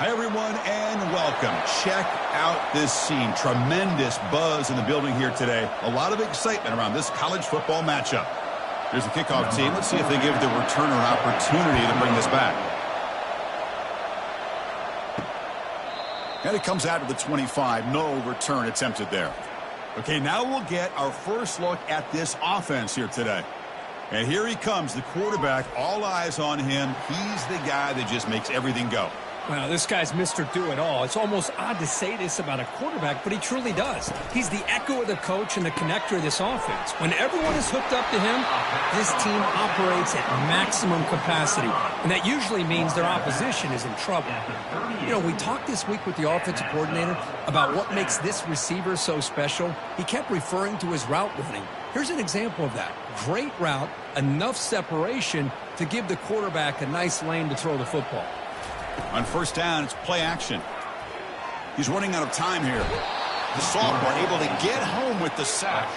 Hi, everyone, and welcome. Check out this scene. Tremendous buzz in the building here today. A lot of excitement around this college football matchup. Here's the kickoff team. Let's see if they give the returner an opportunity to bring this back. And it comes out to the 25. No return attempted there. Okay, now we'll get our first look at this offense here today. And here he comes, the quarterback. All eyes on him. He's the guy that just makes everything go. Well, this guy's Mr. Do-It-All. It's almost odd to say this about a quarterback, but he truly does. He's the echo of the coach and the connector of this offense. When everyone is hooked up to him, this team operates at maximum capacity, and that usually means their opposition is in trouble. You know, we talked this week with the offensive coordinator about what makes this receiver so special. He kept referring to his route running. Here's an example of that. Great route, enough separation to give the quarterback a nice lane to throw the football. On first down, it's play action. He's running out of time here. The sophomore able to get home with the sack.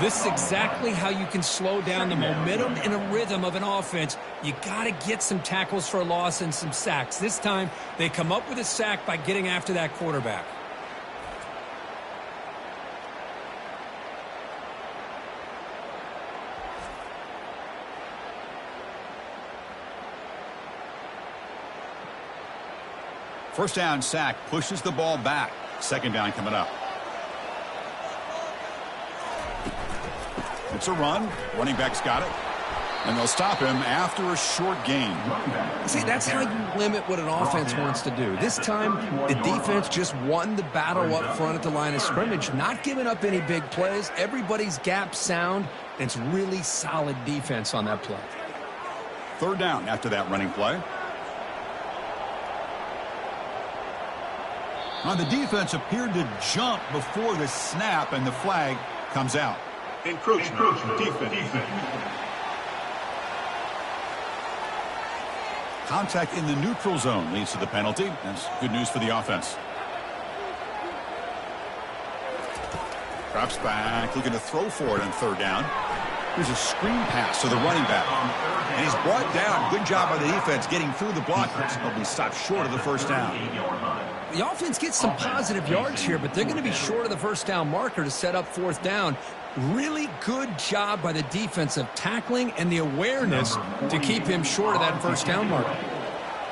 This is exactly how you can slow down the momentum and a rhythm of an offense. You got to get some tackles for a loss and some sacks. This time, they come up with a sack by getting after that quarterback. First down sack, pushes the ball back. Second down coming up. It's a run. Running back's got it. And they'll stop him after a short gain. See, that's how you limit what an offense wants to do. This time, the defense just won the battle up front at the line of scrimmage, not giving up any big plays. Everybody's gap sound. And it's really solid defense on that play. Third down after that running play. Now, the defense appeared to jump before the snap, and the flag comes out. Encroachment. Defense. Contact in the neutral zone leads to the penalty. That's good news for the offense. Drops back, looking to throw for it on third down. Here's a screen pass to the running back. And he's brought down. Good job by the defense getting through the blockers. He'll be stopped short of the first down. The offense gets some positive yards here, but they're going to be short of the first down marker to set up fourth down. Really good job by the defense of tackling and the awareness to keep him short of that first down marker.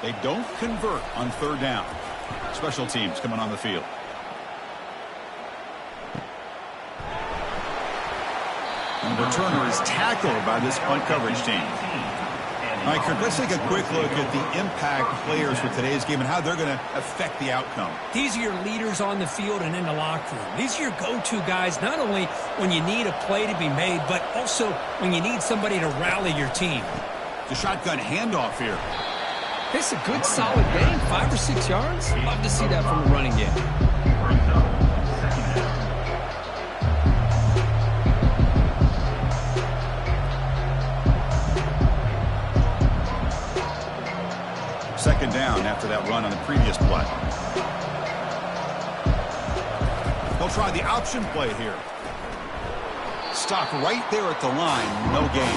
They don't convert on third down. Special teams coming on the field. And the returner is tackled by this punt coverage team. All right, Kirk, let's take a quick look at the impact players for today's game and how they're going to affect the outcome. These are your leaders on the field and in the locker room. These are your go-to guys, not only when you need a play to be made, but also when you need somebody to rally your team. The shotgun handoff here. It's a good, solid game, 5 or 6 yards. Love to see that from the running game. Second down after that run on the previous play. They'll try the option play here. Stop right there at the line. No gain.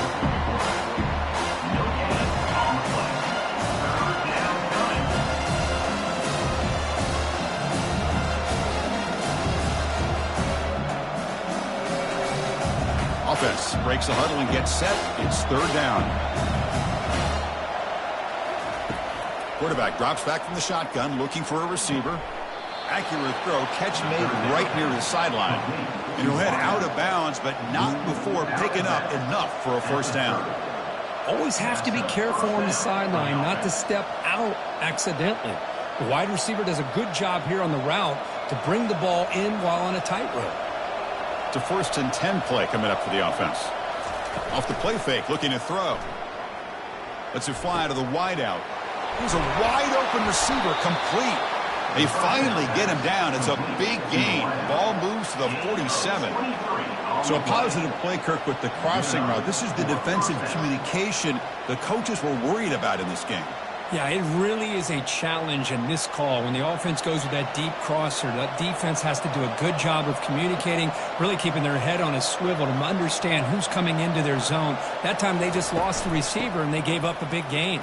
Offense breaks the huddle and gets set. It's third down. Quarterback drops back from the shotgun, looking for a receiver. Accurate throw, catch made right near the sideline. And he'll head out of bounds, but not before picking up enough for a first down. Always have to be careful on the sideline not to step out accidentally. The wide receiver does a good job here on the route to bring the ball in while on a tightrope. It's a 1st and 10 play coming up for the offense. Off the play fake, looking to throw. Lets it fly to the wideout. Here's a wide-open receiver, complete. They finally get him down. It's a big gain. Ball moves to the 47. So a positive play, Kirk, with the crossing route. This is the defensive communication the coaches were worried about in this game. Yeah, it really is a challenge in this call. When the offense goes with that deep crosser, that defense has to do a good job of communicating, really keeping their head on a swivel to understand who's coming into their zone. That time they just lost the receiver and they gave up a big gain.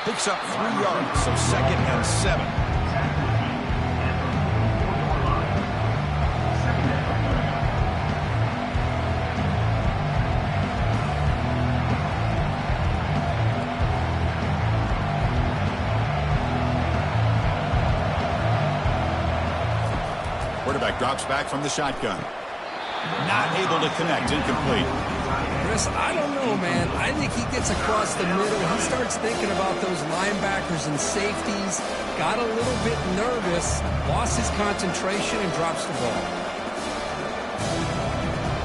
Picks up 3 yards, so 2nd and 7. Quarterback drops back from the shotgun. Not able to connect. Incomplete. Chris, I don't know, man. I think he gets across the middle. He starts thinking about those linebackers and safeties. Got a little bit nervous. Lost his concentration and drops the ball.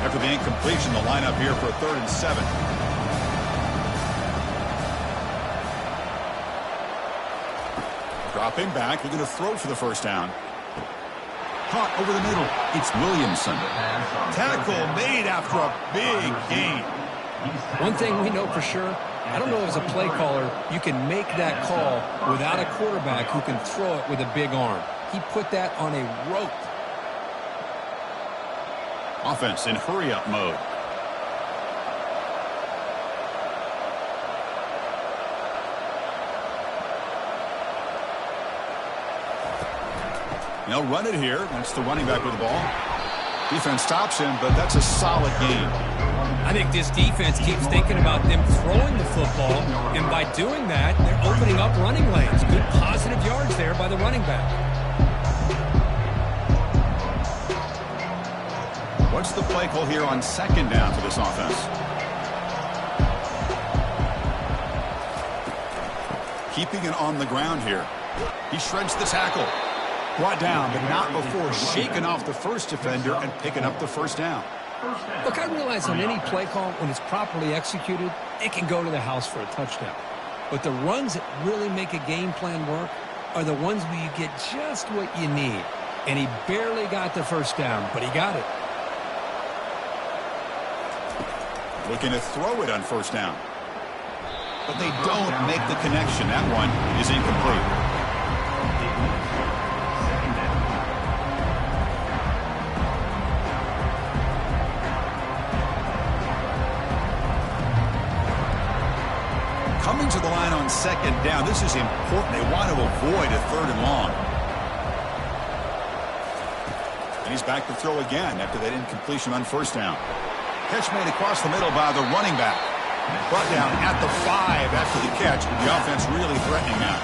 After the incompletion, the lineup here for 3rd and 7. Dropping back. Looking to throw for the first down. Caught over the middle. It's Williamson. Tackle made after a big gain. One thing we know for sure, I don't know as a play caller, you can make that call without a quarterback who can throw it with a big arm. He put that on a rope. Offense in hurry-up mode. They'll run it here. That's the running back with the ball. Defense stops him, but that's a solid gain. I think this defense keeps thinking about them throwing the football, and by doing that, they're opening up running lanes. Good positive yards there by the running back. What's the play call here on 2nd down for this offense? Keeping it on the ground here. He shreds the tackle. Brought down, but not before shaking off the first defender and picking up the first down. Look, I realize on any play call, when it's properly executed, it can go to the house for a touchdown. But the runs that really make a game plan work are the ones where you get just what you need. And he barely got the first down, but he got it. Looking to throw it on first down. But they don't make the connection. That one is incomplete. Coming to the line on 2nd down. This is important. They want to avoid a 3rd and long. And he's back to throw again after that incompletion on first down. Catch made across the middle by the running back. Brought down at the 5 after the catch. The offense really threatening now.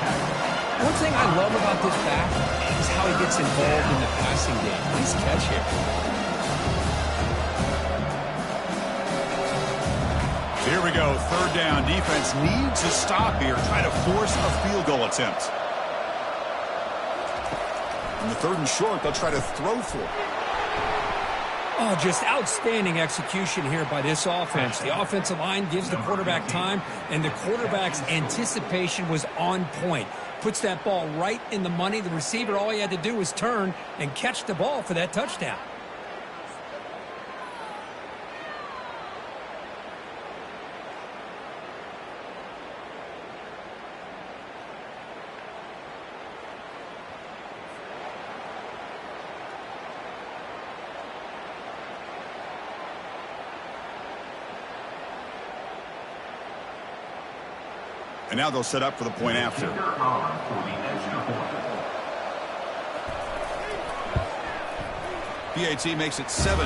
One thing I love about this back is how he gets involved in the passing game. Nice catch here. Here we go, 3rd down. Defense needs a stop here. Try to force a field goal attempt. In the 3rd and short, they'll try to throw for it. Oh, just outstanding execution here by this offense. The offensive line gives the quarterback time, and the quarterback's anticipation was on point. Puts that ball right in the money. The receiver, all he had to do was turn and catch the ball for that touchdown. And now they'll set up for the point after. PAT makes it 7-0.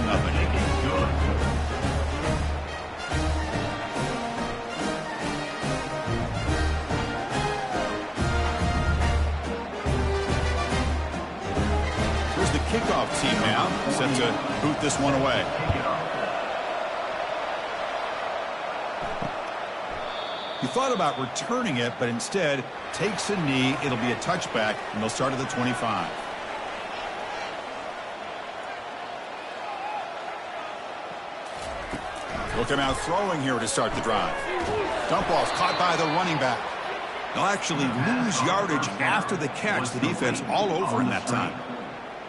Here's the kickoff team now, set to boot this one away. He thought about returning it, but instead takes a knee. It'll be a touchback, and they'll start at the 25. Look him out throwing here to start the drive. Dump off caught by the running back. They'll actually lose yardage after the catch. The defense all over him that time.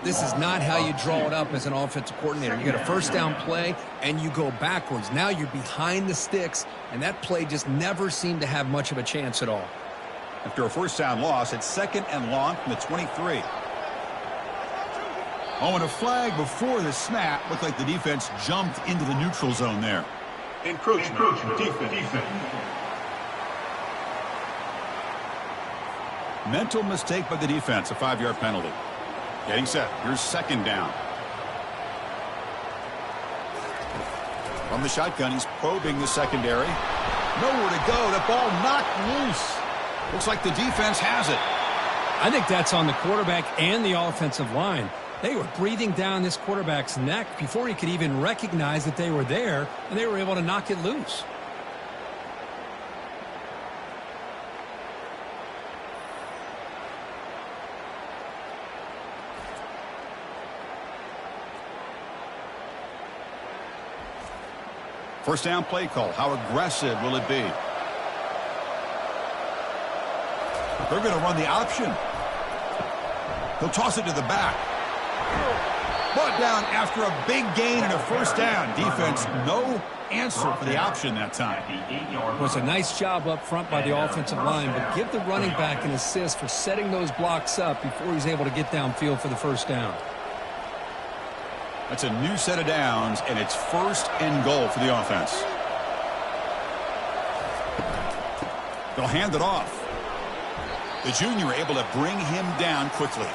This is not how you draw it up as an offensive coordinator. You get a first down play, and you go backwards. Now you're behind the sticks, and that play just never seemed to have much of a chance at all. After a first down loss, it's 2nd and long from the 23. Oh, and a flag before the snap. Looked like the defense jumped into the neutral zone there. Encroachment. Defense. Mental mistake by the defense, a 5-yard penalty. Getting set. Here's second down. From the shotgun, he's probing the secondary. Nowhere to go. The ball knocked loose. Looks like the defense has it. I think that's on the quarterback and the offensive line. They were breathing down this quarterback's neck before he could even recognize that they were there, and they were able to knock it loose. First down play call. How aggressive will it be? They're going to run the option. He'll toss it to the back. Brought down after a big gain and a first down. Defense, no answer for the option that time. It was a nice job up front by the offensive line, but give the running back an assist for setting those blocks up before he's able to get downfield for the first down. That's a new set of downs, and it's first and goal for the offense. They'll hand it off. The junior able to bring him down quickly.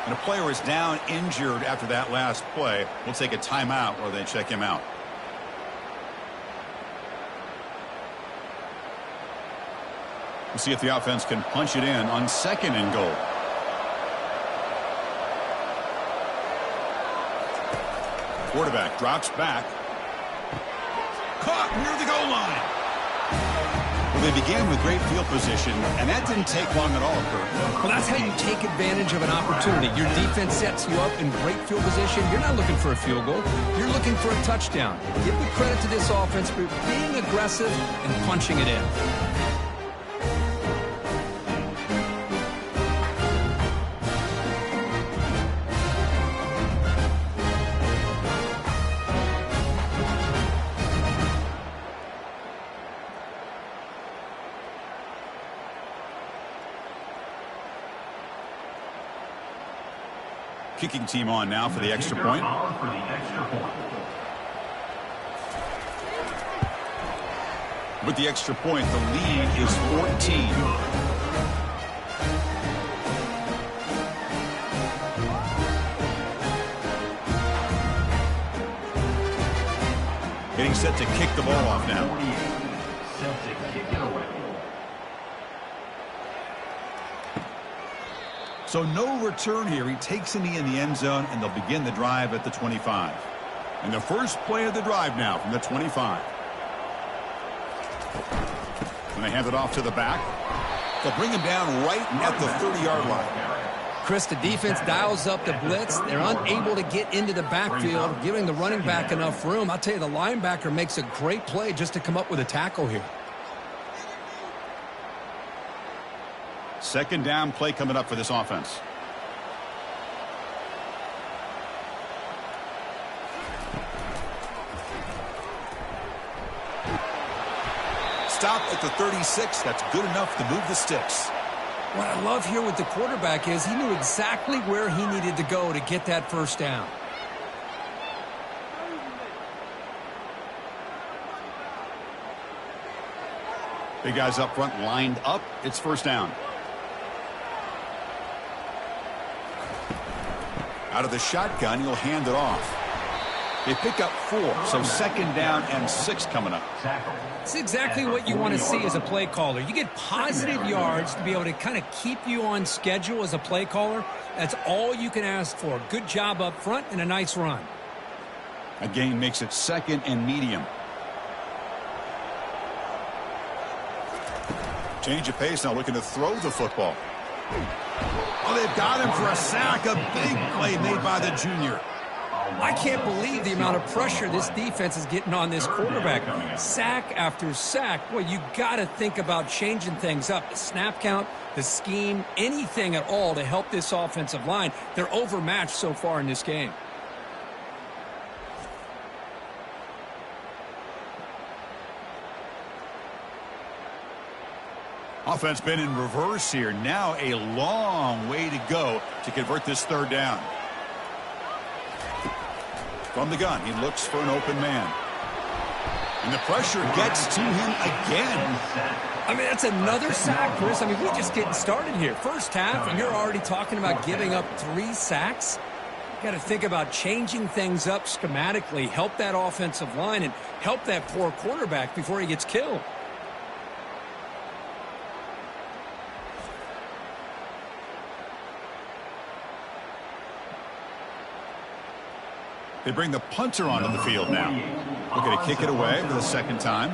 And a player is down injured after that last play. We'll take a timeout while they check him out. We'll see if the offense can punch it in on second and goal. Quarterback drops back. Caught near the goal line. Well, they began with great field position, and that didn't take long at all, Kurt. Well, that's how you take advantage of an opportunity. Your defense sets you up in great field position. You're not looking for a field goal. You're looking for a touchdown. Give the credit to this offense for being aggressive and punching it in. Kicking team on now for the extra point. With the extra point, the lead is 14. Getting set to kick the ball off now. So no return here. He takes a knee in the end zone, and they'll begin the drive at the 25. And the first play of the drive now from the 25. And they hand it off to the back. They'll bring him down right at the 30-yard line. Chris, the defense dials up the blitz. They're unable to get into the backfield, giving the running back enough room. I'll tell you, the linebacker makes a great play just to come up with a tackle here. Second down play coming up for this offense. Stop at the 36. That's good enough to move the sticks. What I love here with the quarterback is he knew exactly where he needed to go to get that first down. Big guys up front lined up. It's first down. Out of the shotgun, he'll hand it off. They pick up 4, so second down and 6 coming up. It's exactly what you want to see as a play caller. You get positive yards to be able to kind of keep you on schedule as a play caller. That's all you can ask for. Good job up front and a nice run. A gain makes it second and medium. Change of pace now, looking to throw the football. Oh, they've got him for a sack. A big play made by the junior. I can't believe the amount of pressure this defense is getting on this quarterback. Sack after sack. Boy, you got to think about changing things up. The snap count, the scheme, anything at all to help this offensive line. They're overmatched so far in this game. Offense been in reverse here. Now a long way to go to convert this third down. From the gun, he looks for an open man. And the pressure gets to him again. I mean, that's another sack, Chris. I mean, we're just getting started here. First half, and you're already talking about giving up 3 sacks. You got to think about changing things up schematically, help that offensive line, and help that poor quarterback before he gets killed. They bring the punter onto the field now. Looking to kick it away for the second time.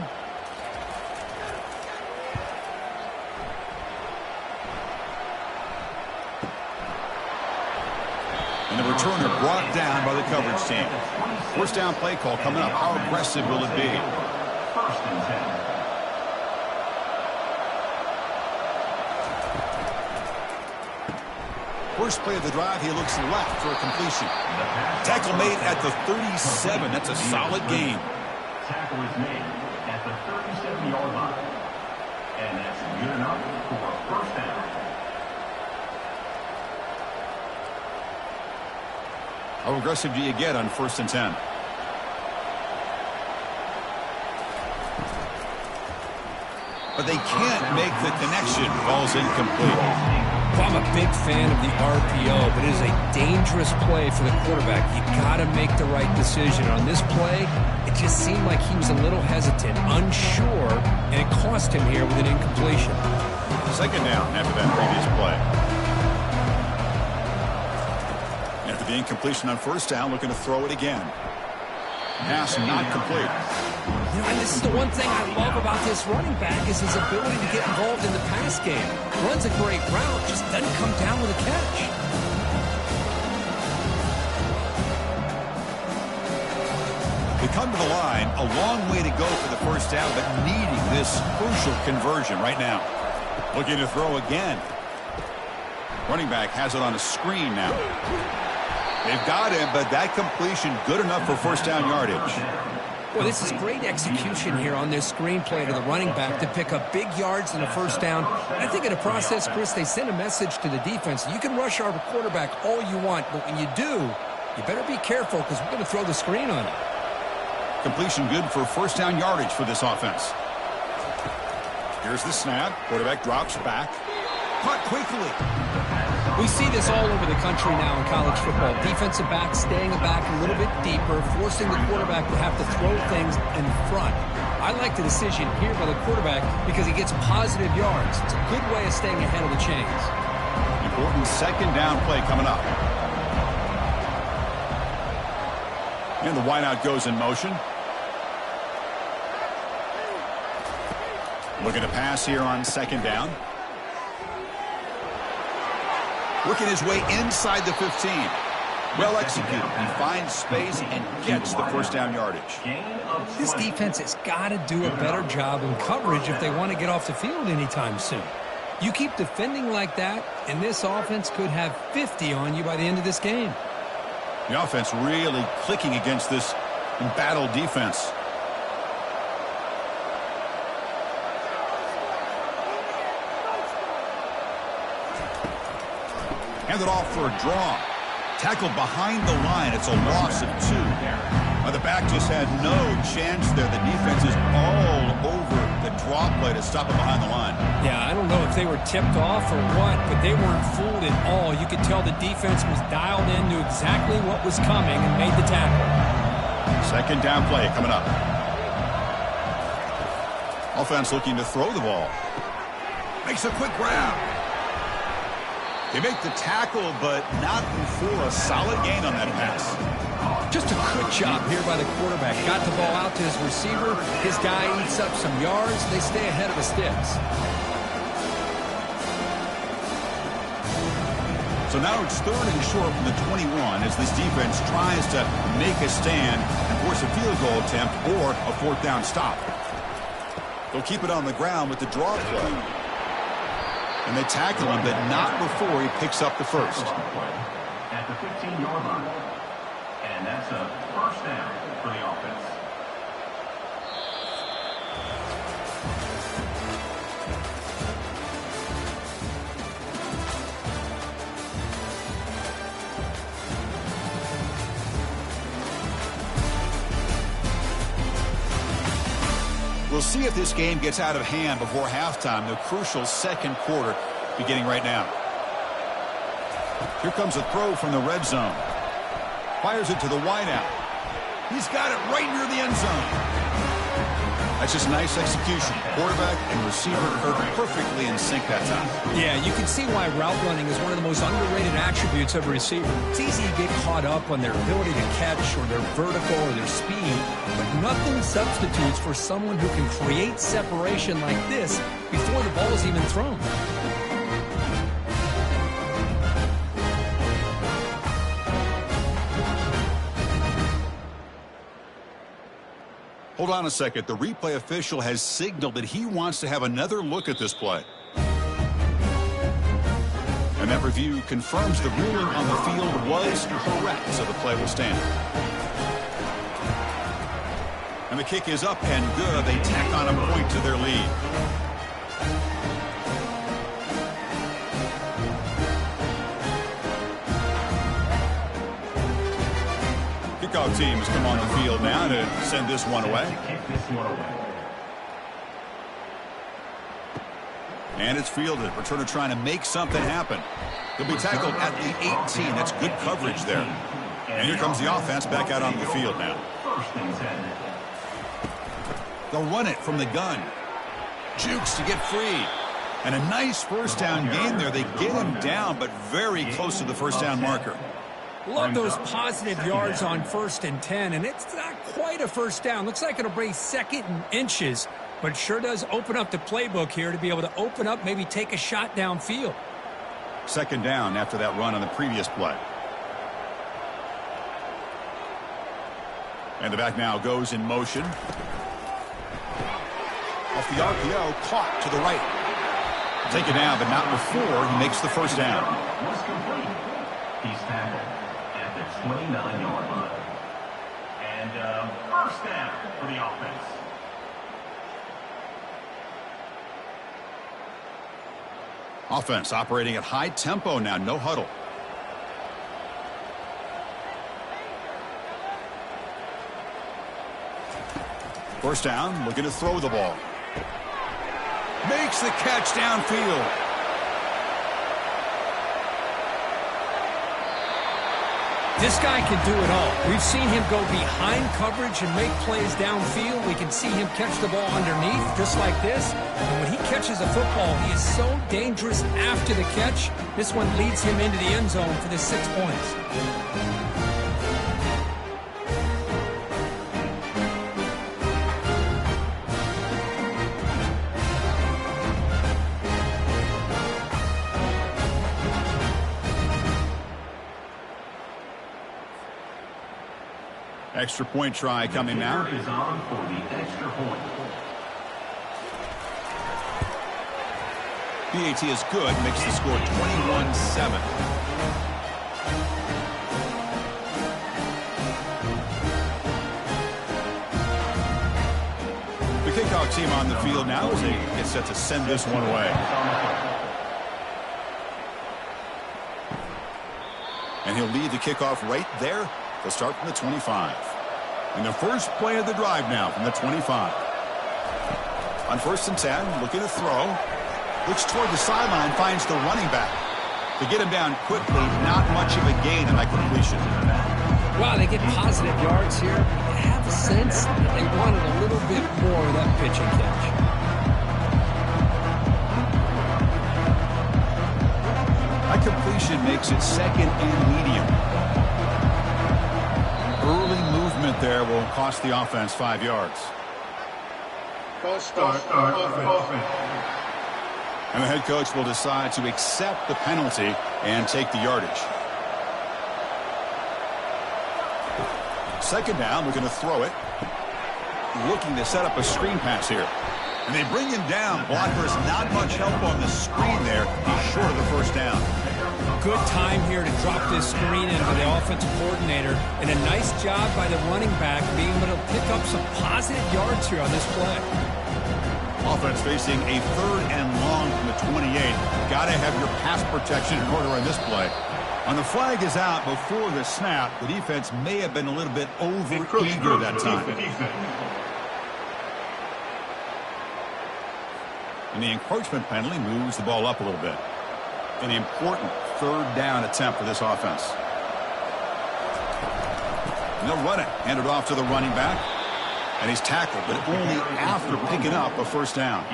And the returner brought down by the coverage team. First down play call coming up. How aggressive will it be? First and 10. First play of the drive, he looks left for a completion. Tackle made at the 37. That's a solid gain. Tackle is made at the 37-yard line. And that's good enough for a first down. How aggressive do you get on 1st and 10? But they can't make the connection. Ball's incomplete. Well, I'm a big fan of the RPO, but it is a dangerous play for the quarterback. You got to make the right decision. On this play, it just seemed like he was a little hesitant, unsure, and it cost him here with an incompletion. Second down after that previous play. After the incompletion on 1st down, looking to throw it again. Pass not complete. You know, and this is the one thing I love about this running back is his ability to get involved in the pass game. Runs a great route, just doesn't come down with a catch. They come to the line, a long way to go for the first down, but needing this crucial conversion right now. Looking to throw again. Running back has it on a screen now. They've got him, but that completion good enough for first down yardage. Well, this is great execution here on this screenplay to the running back to pick up big yards in a first down. I think in the process, Chris, they send a message to the defense. You can rush our quarterback all you want, but when you do, you better be careful because we're going to throw the screen on you. Completion good for first down yardage for this offense. Here's the snap. Quarterback drops back. Caught quickly. We see this all over the country now in college football. Defensive backs staying back a little bit deeper, forcing the quarterback to have to throw things in front. I like the decision here by the quarterback because he gets positive yards. It's a good way of staying ahead of the chains. Important second down play coming up. And the wideout goes in motion. Looking to pass here on second down. Working his way inside the 15. Well executed. He finds space and gets the first down yardage. This defense has got to do a better job in coverage if they want to get off the field anytime soon. You keep defending like that, and this offense could have 50 on you by the end of this game. The offense really clicking against this embattled defense. Handed off for a draw. Tackled behind the line. It's a loss of 2. The back just had no chance there. The defense is all over the draw play to stop it behind the line. Yeah, I don't know if they were tipped off or what, but they weren't fooled at all. You could tell the defense was dialed in, knew exactly what was coming, and made the tackle. Second down play coming up. Offense looking to throw the ball. Makes a quick grab. They make the tackle, but not before a solid gain on that pass. Just a good job here by the quarterback. Got the ball out to his receiver. His guy eats up some yards. They stay ahead of the sticks. So now it's 3rd and short from the 21 as this defense tries to make a stand and force a field goal attempt or a 4th down stop. They'll keep it on the ground with the draw play. And they tackle him, but not before he picks up the first. At the 15-yard line. And that's a first down for the offense. see if this game gets out of hand before halftime. The crucial second quarter beginning right now. Here comes a throw from the red zone. Fires it to the wideout. He's got it right near the end zone. That's just nice execution. Quarterback and receiver are perfectly in sync that time. Yeah, you can see why route running is one of the most underrated attributes of a receiver. It's easy to get caught up on their ability to catch or their vertical or their speed, but nothing substitutes for someone who can create separation like this before the ball is even thrown. Hold on a second. The replay official has signaled that he wants to have another look at this play. And that review confirms the ruling on the field was correct, so the play will stand. And the kick is up and good. They tack on a point to their lead. Kickoff team has come on the field now to send this one away. And it's fielded. Returner trying to make something happen. He'll be tackled at the 18. That's good coverage there. And here comes the offense back out on the field now. They'll run it from the gun. Jukes to get free. And a nice first down gain there. They get him down, but very close to the first down marker. Love those positive yards on 1st and 10, and it's not quite a first down. Looks like it'll bring 2nd and inches, but sure does open up the playbook here to be able to open up, maybe take a shot downfield. 2nd down after that run on the previous play. And the back now goes in motion. Off the RPO, caught to the right. Take it down, but not before he makes the first down. He's tackled at the 29-yard line. And first down for the offense. Offense operating at high tempo now, no huddle. First down, looking to throw the ball. Makes the catch downfield. This guy can do it all. We've seen him go behind coverage and make plays downfield. We can see him catch the ball underneath, just like this. And when he catches a football, he is so dangerous after the catch. This one leads him into the end zone for the 6 points. Extra point try coming now. Is on for the extra point. PAT is good, makes the score 21-7. The kickoff team on the field now as they get set to send this one away. And he'll lead the kickoff right there. They'll start from the 25. And the first play of the drive now from the 25. On 1st and 10, looking to throw. Looks toward the sideline, finds the running back. To get him down quickly, not much of a gain in that completion. Wow, they get positive yards here. You have a sense that they wanted a little bit more of that pitch and catch. That completion makes it 2nd and medium. Early movement there will cost the offense 5 yards. False start offense. And the head coach will decide to accept the penalty and take the yardage. 2nd down, looking to throw it. Looking to set up a screen pass here. And they bring him down. Blockers not much help on the screen there. He's short of the first down. Good time here to drop this screen in for the offensive coordinator. And a nice job by the running back being able to pick up some positive yards here on this play. Offense facing a 3rd and long from the 28. Got to have your pass protection in order on this play. On the flag is out before the snap. The defense may have been a little bit over-eager that time. And the encroachment penalty moves the ball up a little bit. An important third down attempt for this offense. And they'll run it. Hand it off to the running back. And he's tackled, but only after picking up a first down.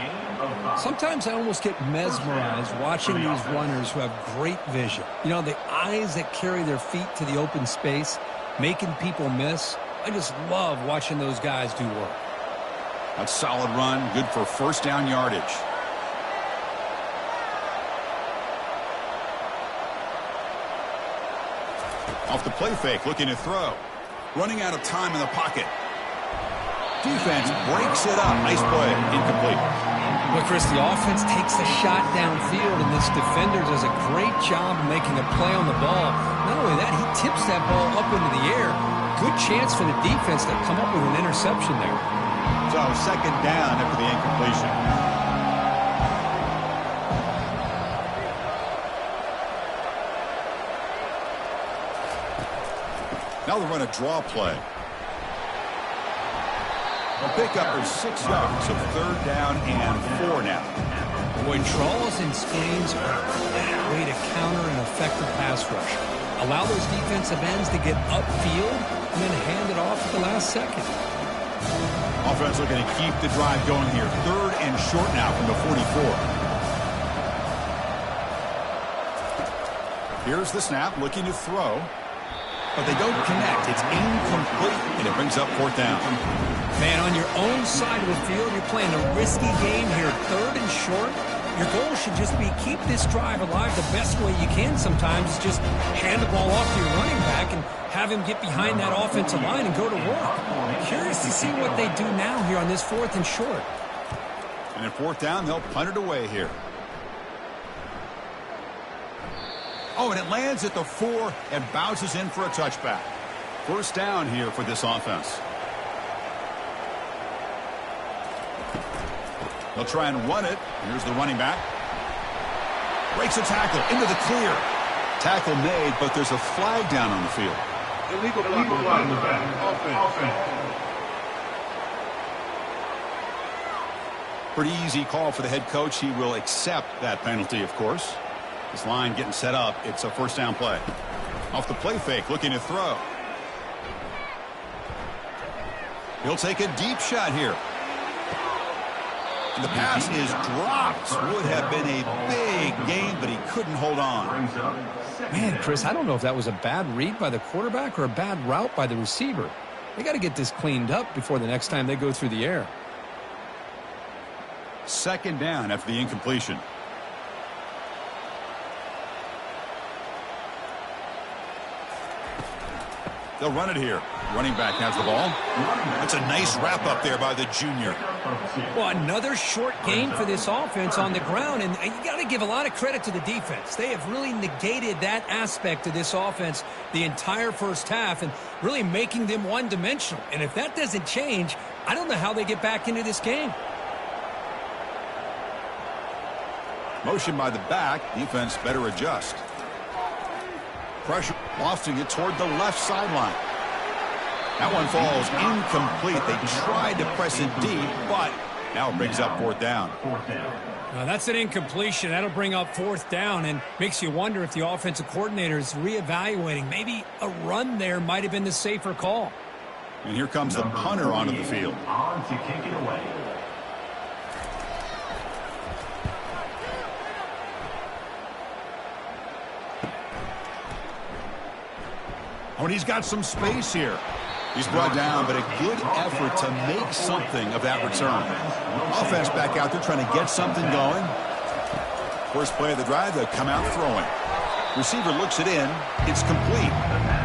Sometimes I almost get mesmerized watching these runners who have great vision. You know, the eyes that carry their feet to the open space, making people miss. I just love watching those guys do work. A solid run, good for first down yardage. Off the play fake, looking to throw. Running out of time in the pocket. Defense breaks it up. Nice play. Incomplete. Well, Chris, the offense takes the shot downfield, and this defender does a great job of making a play on the ball. Not only that, he tips that ball up into the air. Good chance for the defense to come up with an interception there. So, second down after the incompletion. Now they'll run a draw play. A pickup of 6 yards, so third down and 4 now. Boy, draws and screens are a great way to counter an effective pass rush. Allow those defensive ends to get upfield and then hand it off at the last second. Offense looking to keep the drive going here. Third and short now from the 44. Here's the snap, looking to throw. But they don't connect. It's incomplete, and it brings up fourth down. Man, on your own side of the field, you're playing a risky game here. Third and short. Your goal should just be keep this drive alive the best way you can sometimes. Is just hand the ball off to your running back and have him get behind that offensive line and go to work. Curious to see what they do now here on this fourth and short. And in fourth down, they'll punt it away here. Oh, and it lands at the 4 and bounces in for a touchback. First down here for this offense. They'll try and run it. Here's the running back. Breaks a tackle into the clear. Tackle made, but there's a flag down on the field. Illegal flag. Offense. Pretty easy call for the head coach. He will accept that penalty, of course. This line getting set up. It's a first down play. Off the play fake, looking to throw. He'll take a deep shot here. And the pass is dropped. Would have been a big gain, but he couldn't hold on. Man, Chris, I don't know if that was a bad read by the quarterback or a bad route by the receiver. They got to get this cleaned up before the next time they go through the air. Second down after the incompletion. They'll run it here. Running back has the ball. That's a nice wrap up there by the junior. Well, another short gain for this offense on the ground, and you got to give a lot of credit to the defense. They have really negated that aspect of this offense the entire first half and really making them one-dimensional. And if that doesn't change, I don't know how they get back into this game. Motion by the back. Defense better adjust. Pressure lofting it toward the left sideline. That one falls incomplete. They tried to press it deep, but now it brings up fourth down. Now that's an incompletion. That'll bring up fourth down and makes you wonder if the offensive coordinator is reevaluating. Maybe a run there might have been the safer call. And here comes the punter onto the field. On to kick it away. Oh, and he's got some space here. He's brought down, but a good effort to make something of that return. Offense back out there trying to get something going. First play of the drive, they'll come out throwing. Receiver looks it in. It's complete.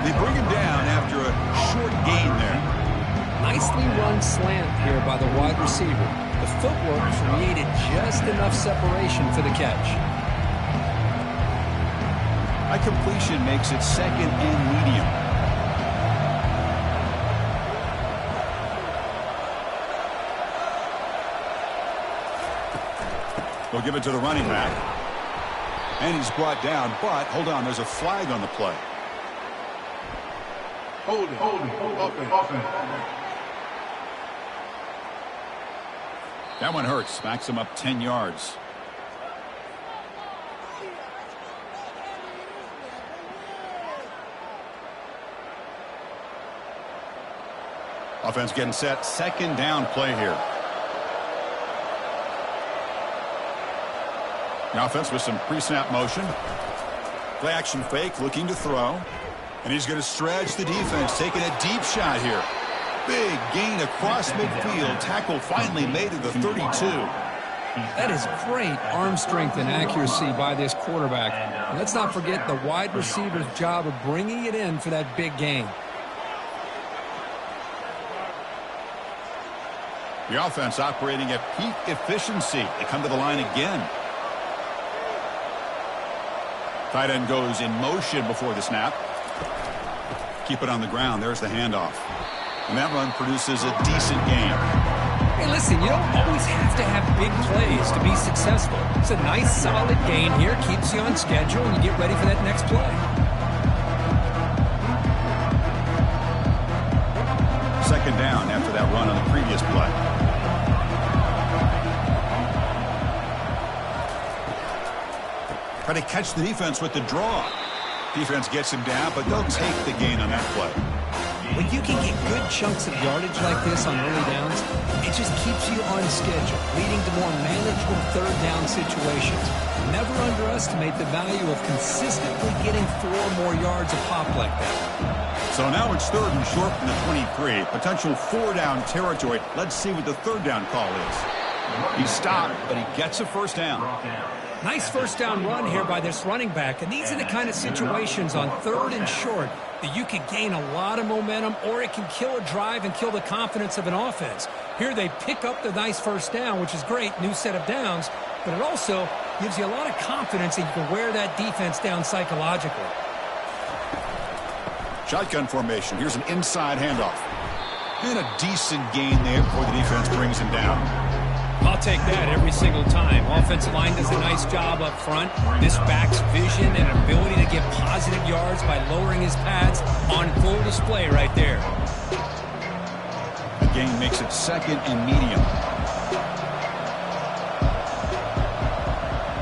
They bring him down after a short gain there. Nicely run slant here by the wide receiver. The footwork created just enough separation for the catch. That completion makes it second and medium. They'll give it to the running back. And he's brought down, but hold on, there's a flag on the play. Holding. Offense. That one hurts. Backs him up 10 yards. Offense getting set. Second down play here. The offense with some pre-snap motion. Play action fake, looking to throw. And he's going to stretch the defense, taking a deep shot here. Big gain across midfield. Tackle finally made at the 32. That is great arm strength and accuracy by this quarterback. And let's not forget the wide receiver's job of bringing it in for that big gain. The offense operating at peak efficiency. They come to the line again. Tight end goes in motion before the snap. Keep it on the ground. There's the handoff. And that run produces a decent gain. Hey, listen, you don't always have to have big plays to be successful. It's a nice, solid gain here. Keeps you on schedule, and you get ready for that next play. Second down after that run on the previous play. Try to catch the defense with the draw. Defense gets him down, but they'll take the gain on that play. When you can get good chunks of yardage like this on early downs, it just keeps you on schedule, leading to more manageable third down situations. Never underestimate the value of consistently getting 4 more yards a pop like that. So now it's third and short from the 23. Potential 4-down territory. Let's see what the third down call is. He stopped, but he gets a first down. Nice first down run here by this running back. And these are the kind of situations on third and short that you can gain a lot of momentum, or it can kill a drive and kill the confidence of an offense. Here they pick up the nice first down, which is great, new set of downs, but it also gives you a lot of confidence that you can wear that defense down psychologically. Shotgun formation. Here's an inside handoff. And a decent gain there before the defense brings him down. I'll take that every single time. Offensive line does a nice job up front. This back's vision and ability to get positive yards by lowering his pads on full display right there. The gain makes it second and medium.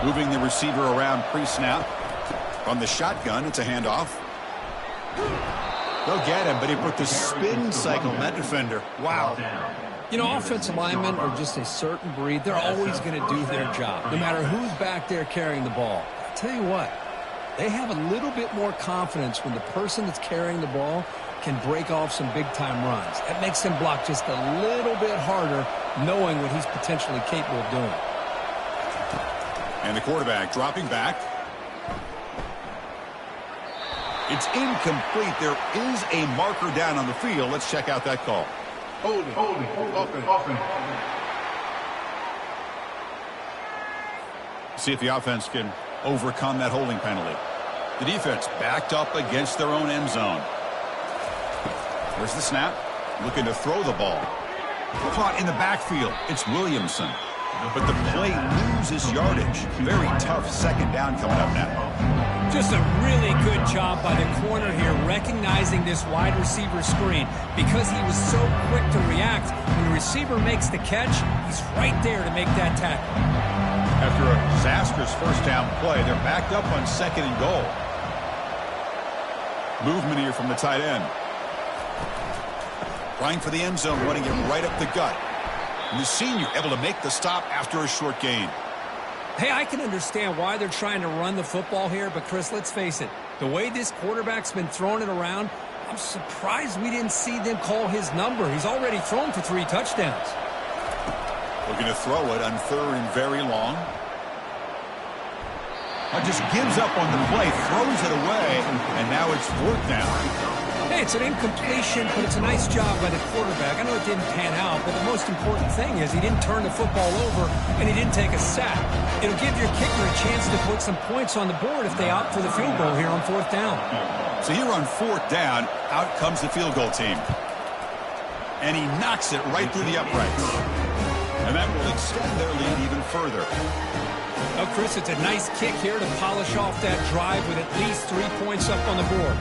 Moving the receiver around pre-snap. From the shotgun, it's a handoff. They'll get him, but he put the spin cycle on that defender. Wow. You know, offensive linemen are just a certain breed. They're always going to do their job, no matter who's back there carrying the ball. I'll tell you what, they have a little bit more confidence when the person that's carrying the ball can break off some big-time runs. That makes them block just a little bit harder, knowing what he's potentially capable of doing. And the quarterback dropping back. It's incomplete. There is a marker down on the field. Let's check out that call. Holding. See if the offense can overcome that holding penalty. The defense backed up against their own end zone. There's the snap. Looking to throw the ball. Caught in the backfield. It's Williamson. But the play loses yardage. Very tough second down coming up now. Just a really good job by the corner here, recognizing this wide receiver screen. Because he was so quick to react, when the receiver makes the catch, he's right there to make that tackle. After a disastrous first down play, they're backed up on second and goal. Movement here from the tight end. Trying for the end zone, running it right up the gut. And the senior able to make the stop after a short gain. Hey, I can understand why they're trying to run the football here, but Chris, let's face it, the way this quarterback's been throwing it around, I'm surprised we didn't see them call his number. He's already thrown for 3 touchdowns. Looking to throw it on third and very long. Just gives up on the play, throws it away, and now it's 4th down. Hey, it's an incompletion, but it's a nice job by the quarterback. I know it didn't pan out, but the most important thing is he didn't turn the football over and he didn't take a sack. It'll give your kicker a chance to put some points on the board if they opt for the field goal here on 4th down. So here on 4th down, out comes the field goal team. And he knocks it right through the uprights. And that will extend their lead even further. Well, Chris, it's a nice kick here to polish off that drive with at least 3 points up on the board.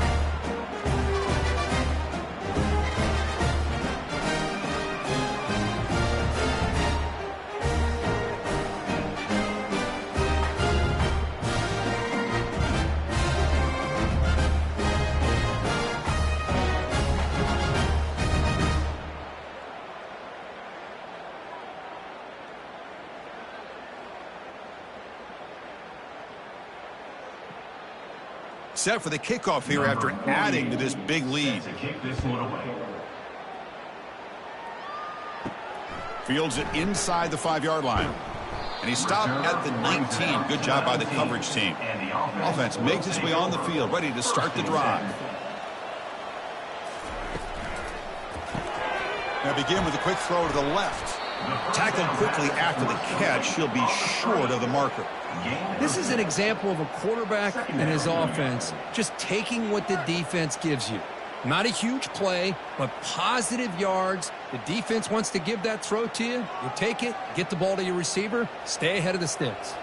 Set for the kickoff here after adding to this big lead. To kick this one away. Fields it inside the 5-yard line. And he stopped at the 19. Good job by the coverage team. Offense makes its way on the field, ready to start the drive. Now begin with a quick throw to the left. Tackled quickly after the catch. She'll be short of the marker. This is an example of a quarterback and his offense just taking what the defense gives you. Not a huge play, but positive yards. The defense wants to give that throw to you. You take it, get the ball to your receiver, stay ahead of the sticks.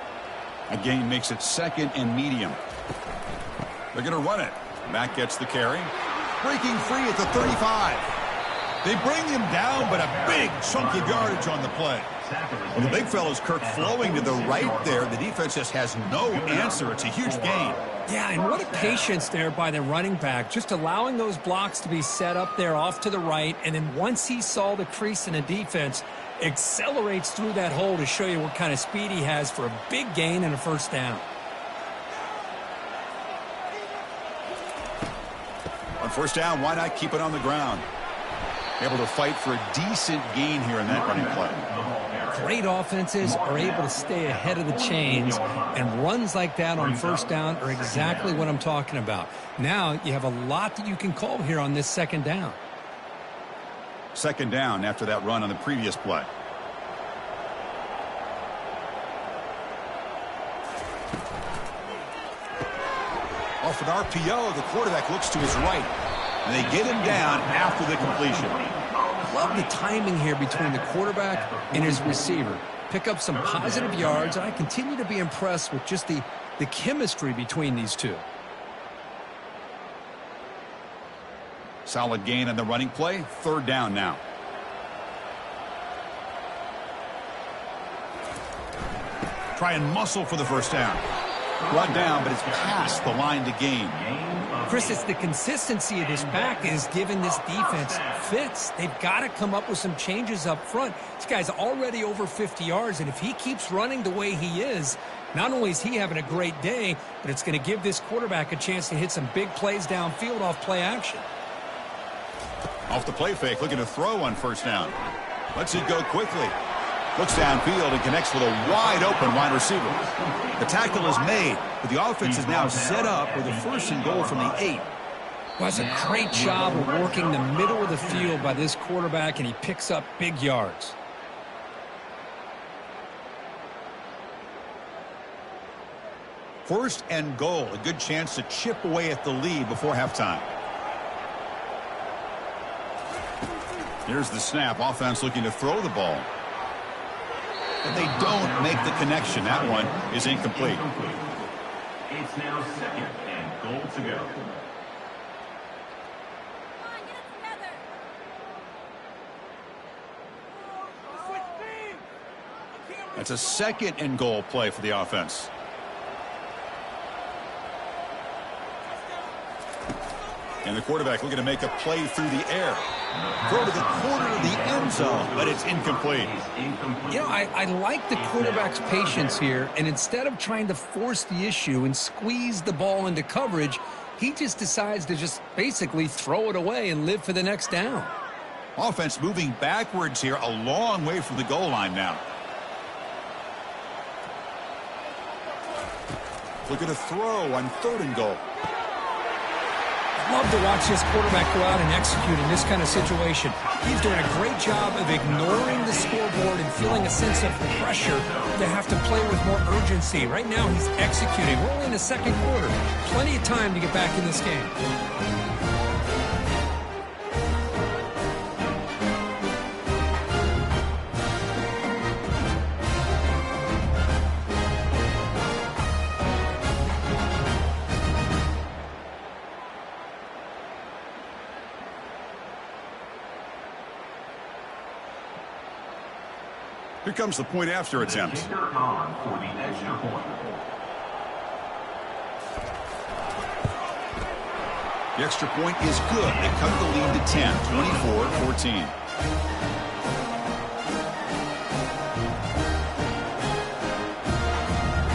A gain makes it 2nd and medium. They're going to run it. Mack gets the carry. Breaking free at the 35. They bring him down, but a big chunk of yardage on the play. Well, the big fella's Kirk flowing to the right there. The defense just has no answer. It's a huge gain. Yeah, and what a patience there by the running back, just allowing those blocks to be set up there off to the right, and then once he saw the crease in the defense, accelerates through that hole to show you what kind of speed he has for a big gain and a first down. On first down, why not keep it on the ground? Able to fight for a decent gain here in that running play. Great offenses are able to stay ahead of the chains, and runs like that on first down are exactly what I'm talking about. Now you have a lot that you can call here on this 2nd down. 2nd down after that run on the previous play. Off an RPO, the quarterback looks to his right, and they get him down after the completion. Love the timing here between the quarterback and his receiver. Pick up some positive yards, and I continue to be impressed with just the chemistry between these two. Solid gain on the running play. 3rd down now. Try and muscle for the first down. Run down, but it's past the line to gain. Chris, it's the consistency of this back is giving this defense fits. They've got to come up with some changes up front. This guy's already over 50 yards, and if he keeps running the way he is, not only is he having a great day, but it's going to give this quarterback a chance to hit some big plays downfield off play action. Off the play fake, looking to throw on first down. Lets it go quickly. Looks downfield and connects with a wide-open wide receiver. The tackle is made, but the offense is now set up with a 1st and goal from the 8. Well, that's a great job of working the middle of the field by this quarterback, and he picks up big yards. First and goal, a good chance to chip away at the lead before halftime. Here's the snap. Offense looking to throw the ball. But they don't make the connection. That one is incomplete. It's now 2nd and goal to go. That's a 2nd and goal play for the offense. And the quarterback looking to make a play through the air. Throw to the corner of the end zone, but it's incomplete. You know, I like the quarterback's patience here, and instead of trying to force the issue and squeeze the ball into coverage, he just decides to just basically throw it away and live for the next down. Offense moving backwards here, a long way from the goal line now. Looking to throw on 3rd and goal. Love to watch this quarterback go out and execute in this kind of situation. He's doing a great job of ignoring the scoreboard and feeling a sense of pressure to have to play with more urgency. Right now, he's executing. We're only in the 2nd quarter. Plenty of time to get back in this game. Here comes the point after attempt. The kicker on for the extra point. The extra point is good. They cut the lead to 10, 24-14.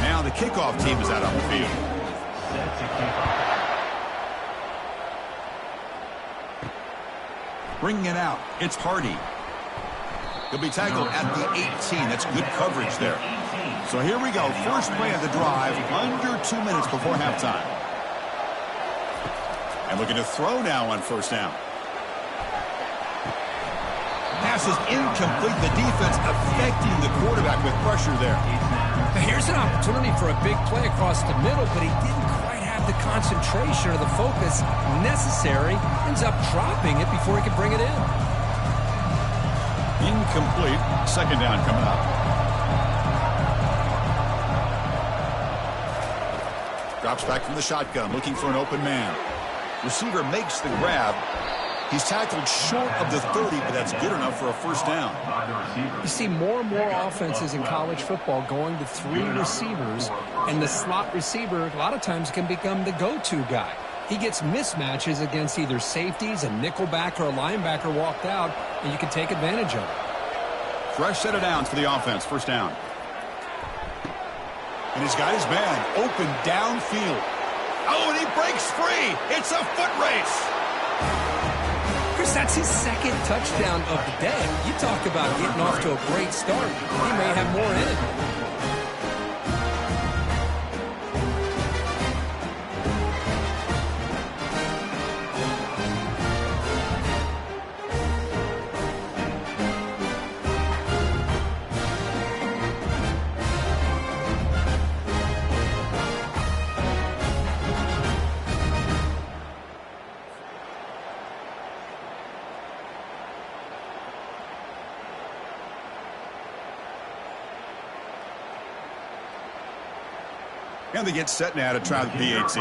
Now the kickoff team is out on the field. Set to kick off. Bringing it out, it's Hardy. He'll be tackled at the 18. That's good coverage there. So here we go. First play of the drive, under 2 minutes before halftime. And looking to throw now on first down. Pass is incomplete. The defense affecting the quarterback with pressure there. Here's an opportunity for a big play across the middle, but he didn't quite have the concentration or the focus necessary. Ends up dropping it before he could bring it in. Incomplete. Second down coming up. Drops back from the shotgun, looking for an open man. Receiver makes the grab. He's tackled short of the 30, but that's good enough for a first down. You see more and more offenses in college football going to 3 receivers, and the slot receiver a lot of times can become the go-to guy. He gets mismatches against either safeties, a nickelback, or a linebacker walked out, and you can take advantage of it. Fresh set of downs for the offense. First down. And he's got his man open downfield. Oh, and he breaks free. It's a foot race. Chris, that's his second touchdown of the day. You talk about getting off to a great start. He may have more in it. And they get set now to try the PAT.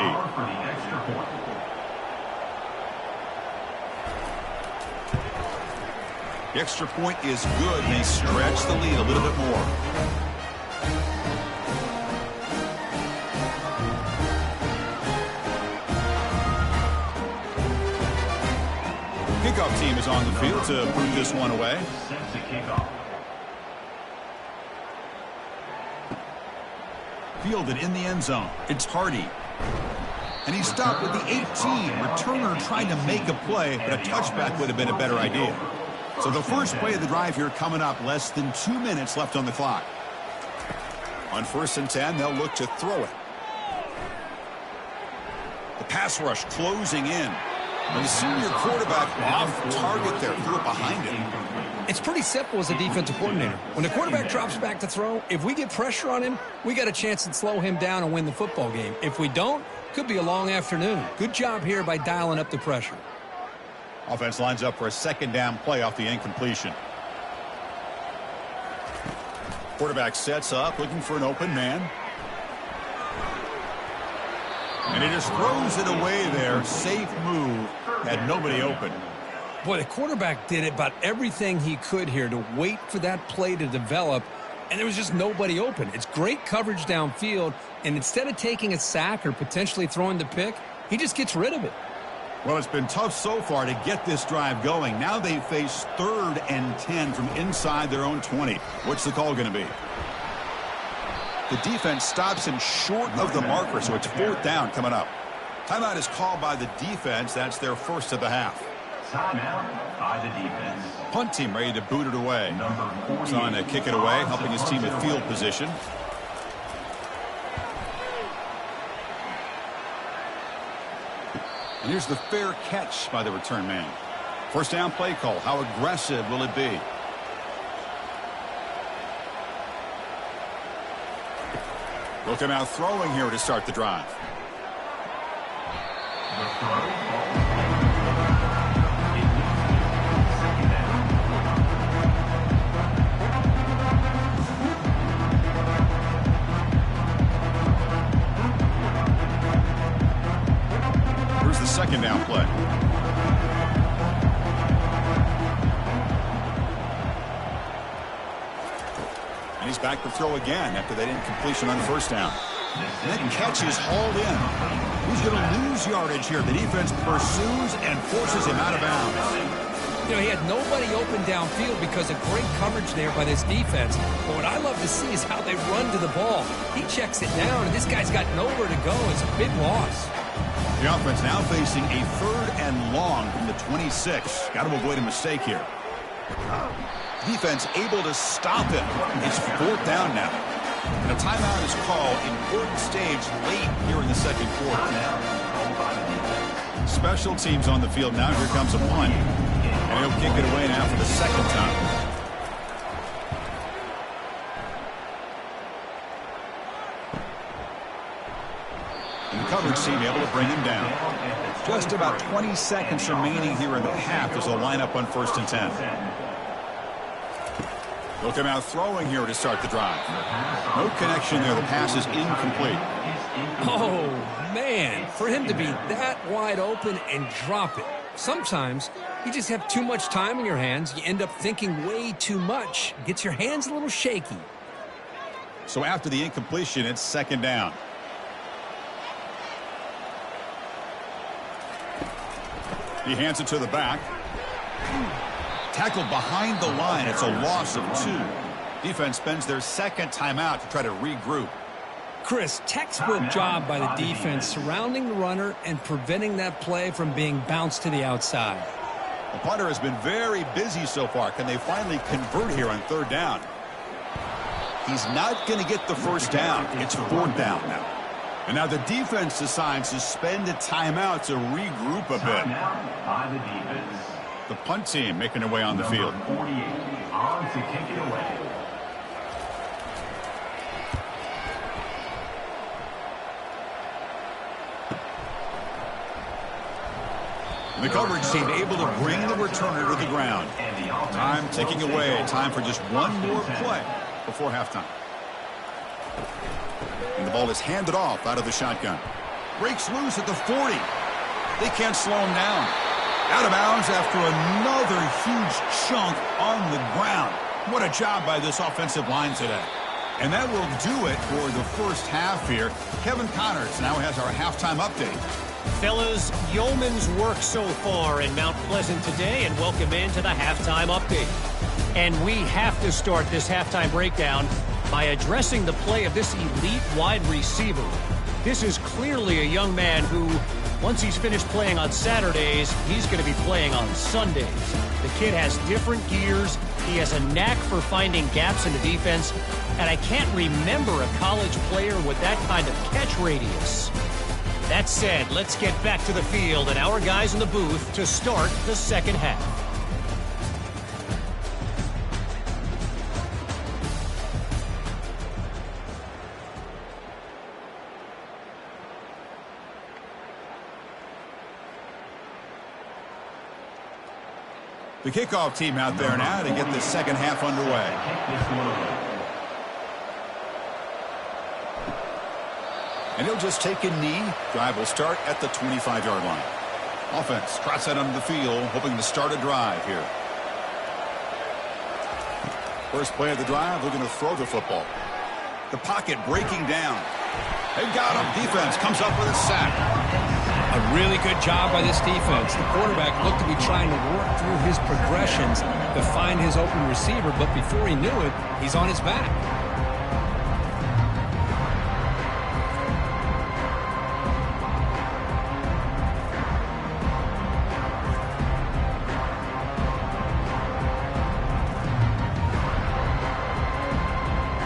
The extra point is good. They stretch the lead a little bit more. Kickoff team is on the field to put this one away. Fielded in the end zone. It's Hardy. And he stopped with the 18. Returner trying to make a play, but a touchback would have been a better idea. So the first play of the drive here coming up. Less than 2 minutes left on the clock. On 1st and 10, they'll look to throw it. The pass rush closing in. And the senior quarterback off target there. Threw it behind him. It's pretty simple as a defensive coordinator. When the quarterback drops back to throw, if we get pressure on him, we got a chance to slow him down and win the football game. If we don't, could be a long afternoon. Good job here by dialing up the pressure. Offense lines up for a second down play off the incompletion. Quarterback sets up, looking for an open man. And he just throws it away there. Safe move. Had nobody open. Boy, the quarterback did about everything he could here to wait for that play to develop, and there was just nobody open. It's great coverage downfield, and instead of taking a sack or potentially throwing the pick, he just gets rid of it. Well, it's been tough so far to get this drive going. Now they face 3rd and 10 from inside their own 20. What's the call going to be? The defense stops him short of the marker, so it's 4th down coming up. Timeout is called by the defense. That's their first of the half. Timeout by the defense. Punt team ready to boot it away. He's on to kick it away, helping his team with field position. And here's the fair catch by the return man. First down play call. How aggressive will it be? They'll come out throwing here to start the drive. The throw. Second down play. And he's back to throw again after that incompletion on first down. And that catch is hauled in. He's going to lose yardage here. The defense pursues and forces him out of bounds. You know, he had nobody open downfield because of great coverage there by this defense. But what I love to see is how they run to the ball. He checks it down, and this guy's got nowhere to go. It's a big loss. The offense now facing a 3rd and long from the 26. Got to avoid a mistake here. Defense able to stop him. It's 4th down now. And a timeout is called. Important stage late here in the second quarter. Special teams on the field now. Here comes a punt. And he'll kick it away now for the 2nd time. And the coverage team able to bring him down. Just about 20 seconds remaining here in the half as they'll line up on 1st and 10. They'll come out throwing here to start the drive. No connection there. The pass is incomplete. Oh, man. For him to be that wide open and drop it. Sometimes you just have too much time in your hands. You end up thinking way too much. Gets your hands a little shaky. So after the incompletion, it's 2nd down. He hands it to the back. Tackled behind the line. It's a loss of 2. Defense spends their 2nd timeout to try to regroup. Chris, textbook job by the defense surrounding the runner and preventing that play from being bounced to the outside. The punter has been very busy so far. Can they finally convert here on 3rd down? He's not going to get the 1st down. It's 4th down now. And now the defense decides to spend a timeout to regroup a bit. By the defense. The punt team making their way on the field. 48 on to kick it away. The coverage team able to bring the returner to the ground. Time ticking away. Time for just one more play before halftime. And the ball is handed off out of the shotgun. Breaks loose at the 40. They can't slow him down. Out of bounds after another huge chunk on the ground. What a job by this offensive line today. And that will do it for the first half here. Kevin Connors now has our halftime update. Fellas, yeoman's work so far in Mount Pleasant today, and welcome into the halftime update. And we have to start this halftime breakdown by addressing the play of this elite wide receiver. This is clearly a young man who, once he's finished playing on Saturdays, he's going to be playing on Sundays. The kid has different gears. He has a knack for finding gaps in the defense. And I can't remember a college player with that kind of catch radius. That said, let's get back to the field and our guys in the booth to start the second half. The kickoff team out there now to get the second half underway. And he'll just take a knee. Drive will start at the 25-yard line. Offense trots out onto the field, hoping to start a drive here. First play of the drive, looking to throw the football. The pocket breaking down. They got him. Defense comes up with a sack. A really good job by this defense. The quarterback looked to be trying to work through his progressions to find his open receiver, but before he knew it, he's on his back.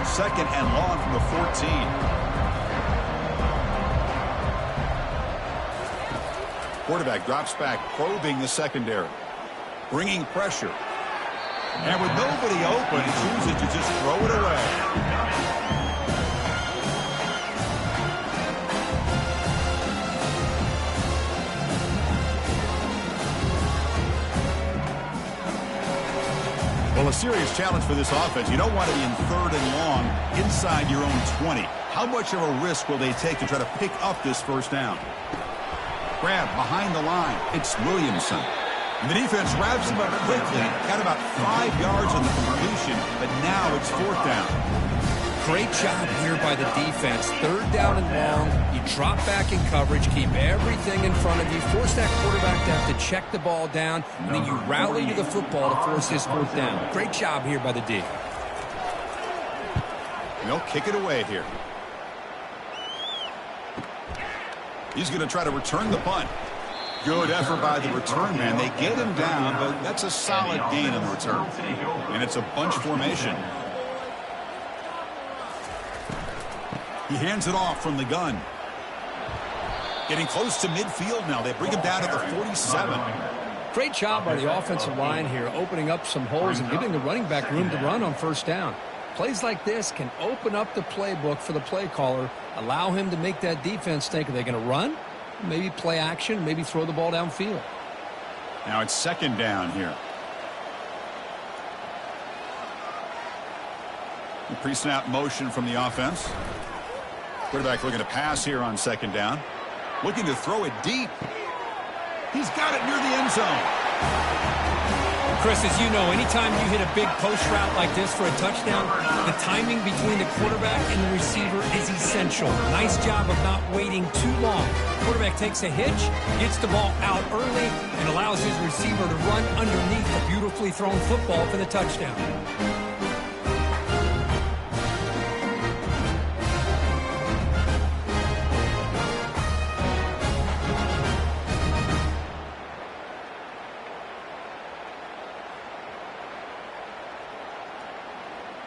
Second and long from the 14. Quarterback drops back, probing the secondary. Bringing pressure. And with nobody open, chooses to just throw it away. Well, a serious challenge for this offense. You don't want to be in 3rd and long inside your own 20. How much of a risk will they take to try to pick up this first down? Grab behind the line. It's Williamson. And the defense wraps him up quickly. Got about 5 yards on the completion, but now it's 4th down. Great job here by the defense. 3rd down and long. You drop back in coverage, keep everything in front of you, force that quarterback to have to check the ball down, and then you rally to the football to force this 4th down. Great job here by the D. And they'll kick it away here. He's going to try to return the punt. Good effort by the return man. They get him down, but that's a solid gain in the return. And it's a bunch formation. He hands it off from the gun. Getting close to midfield now. They bring him down at the 47. Great job by the offensive line here, opening up some holes and giving the running back room to run on first down. Plays like this can open up the playbook for the play caller, allow him to make that defense think, are they going to run? Maybe play action, maybe throw the ball downfield. Now it's second down here. The pre-snap motion from the offense. Quarterback looking to pass here on second down. Looking to throw it deep. He's got it near the end zone. Chris, as you know, anytime you hit a big post route like this for a touchdown, the timing between the quarterback and the receiver is essential. Nice job of not waiting too long. Quarterback takes a hitch, gets the ball out early, and allows his receiver to run underneath the beautifully thrown football for the touchdown.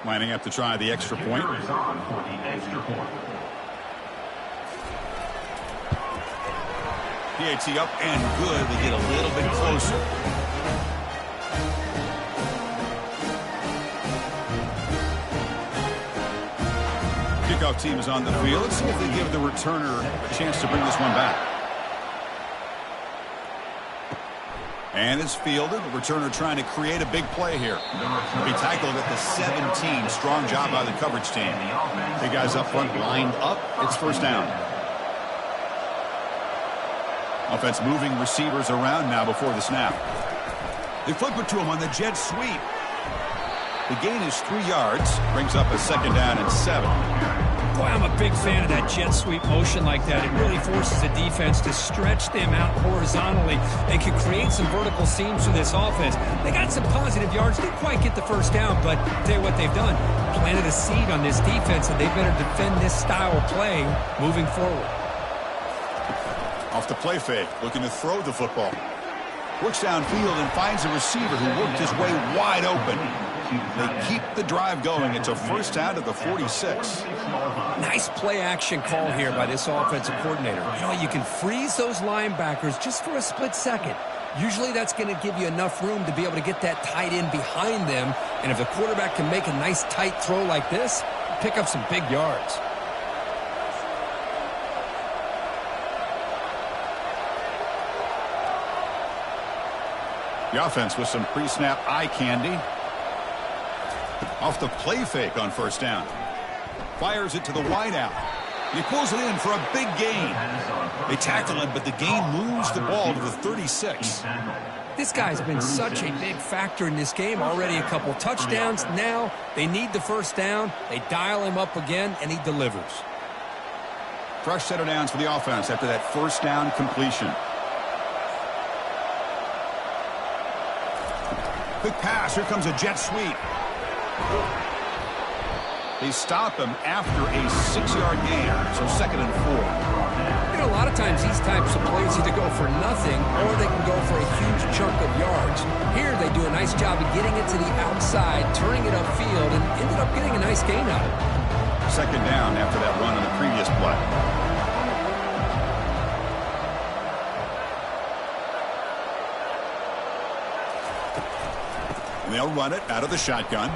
Lining up to try the extra point. PAT up and good. They get a little bit closer. Kickoff team is on the field. Let's see if they give the returner a chance to bring this one back. And it's fielded. The returner trying to create a big play here. He tackled at the 17. Strong job by the coverage team. Big guys up front lined up. It's first down. Offense moving receivers around now before the snap. They flip it to him on the jet sweep. The gain is 3 yards. Brings up a second down and 7. Boy, I'm a big fan of that jet sweep motion like that. It really forces the defense to stretch them out horizontally. They can create some vertical seams for this offense. They got some positive yards. Didn't quite get the first down, but I'll tell you what they've done. Planted a seed on this defense, and they better defend this style of play moving forward. Off the play fake, looking to throw the football. Works downfield and finds a receiver who worked his way wide open. They keep the drive going. It's a first down to the 46. Nice play action call here by this offensive coordinator. You know, you can freeze those linebackers just for a split second. Usually that's going to give you enough room to be able to get that tight end behind them. And if the quarterback can make a nice tight throw like this, pick up some big yards. The offense with some pre-snap eye candy. Off the play fake on first down. Fires it to the wideout. He pulls it in for a big gain. They tackle him, but the gain moves the ball to the 36. This guy's been such a big factor in this game. Already a couple touchdowns. Now they need the first down. They dial him up again, and he delivers. Fresh set of downs for the offense after that first down completion. Quick pass. Here comes a jet sweep. They stop him after a 6-yard gain, so second and 4. You know, a lot of times these types of plays either go for nothing or they can go for a huge chunk of yards. Here they do a nice job of getting it to the outside, turning it upfield, and ended up getting a nice gain out of it. Second down after that run on the previous play. And they'll run it out of the shotgun.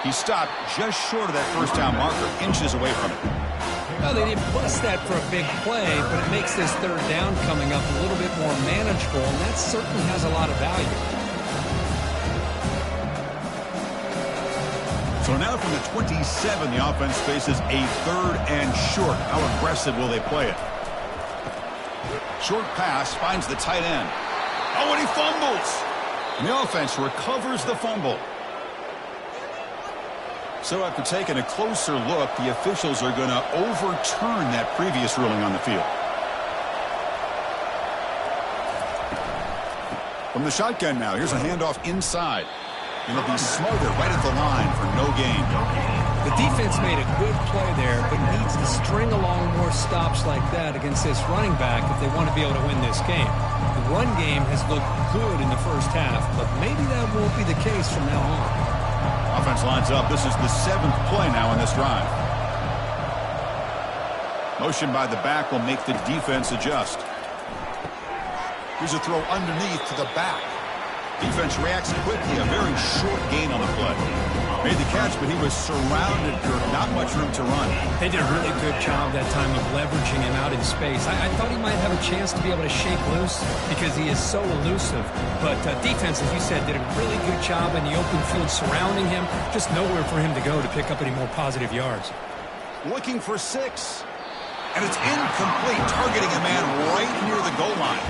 He stopped just short of that first down marker, inches away from it. Well, they didn't bust that for a big play, but it makes this third down coming up a little bit more manageable, and that certainly has a lot of value. So now from the 27, the offense faces a third and short. How aggressive will they play it? Short pass finds the tight end. Oh, and he fumbles. And the offense recovers the fumble. So after taking a closer look, the officials are going to overturn that previous ruling on the field. From the shotgun now, here's a handoff inside. And it'll be smothered right at the line for no gain. The defense made a good play there, but needs to string along more stops like that against this running back if they want to be able to win this game. The run game has looked good in the first half, but maybe that won't be the case from now on. Offense lines up. This is the 7th play now on this drive. Motion by the back will make the defense adjust. Here's a throw underneath to the back. Defense reacts quickly. A very short gain on the play. Made the catch, but he was surrounded, Kirk. Not much room to run. They did a really good job that time of leveraging him out in space. I thought he might have a chance to be able to shake loose because he is so elusive. But defense, as you said, did a really good job in the open field surrounding him. Just nowhere for him to go to pick up any more positive yards. Looking for 6. And it's incomplete, targeting a man right near the goal line.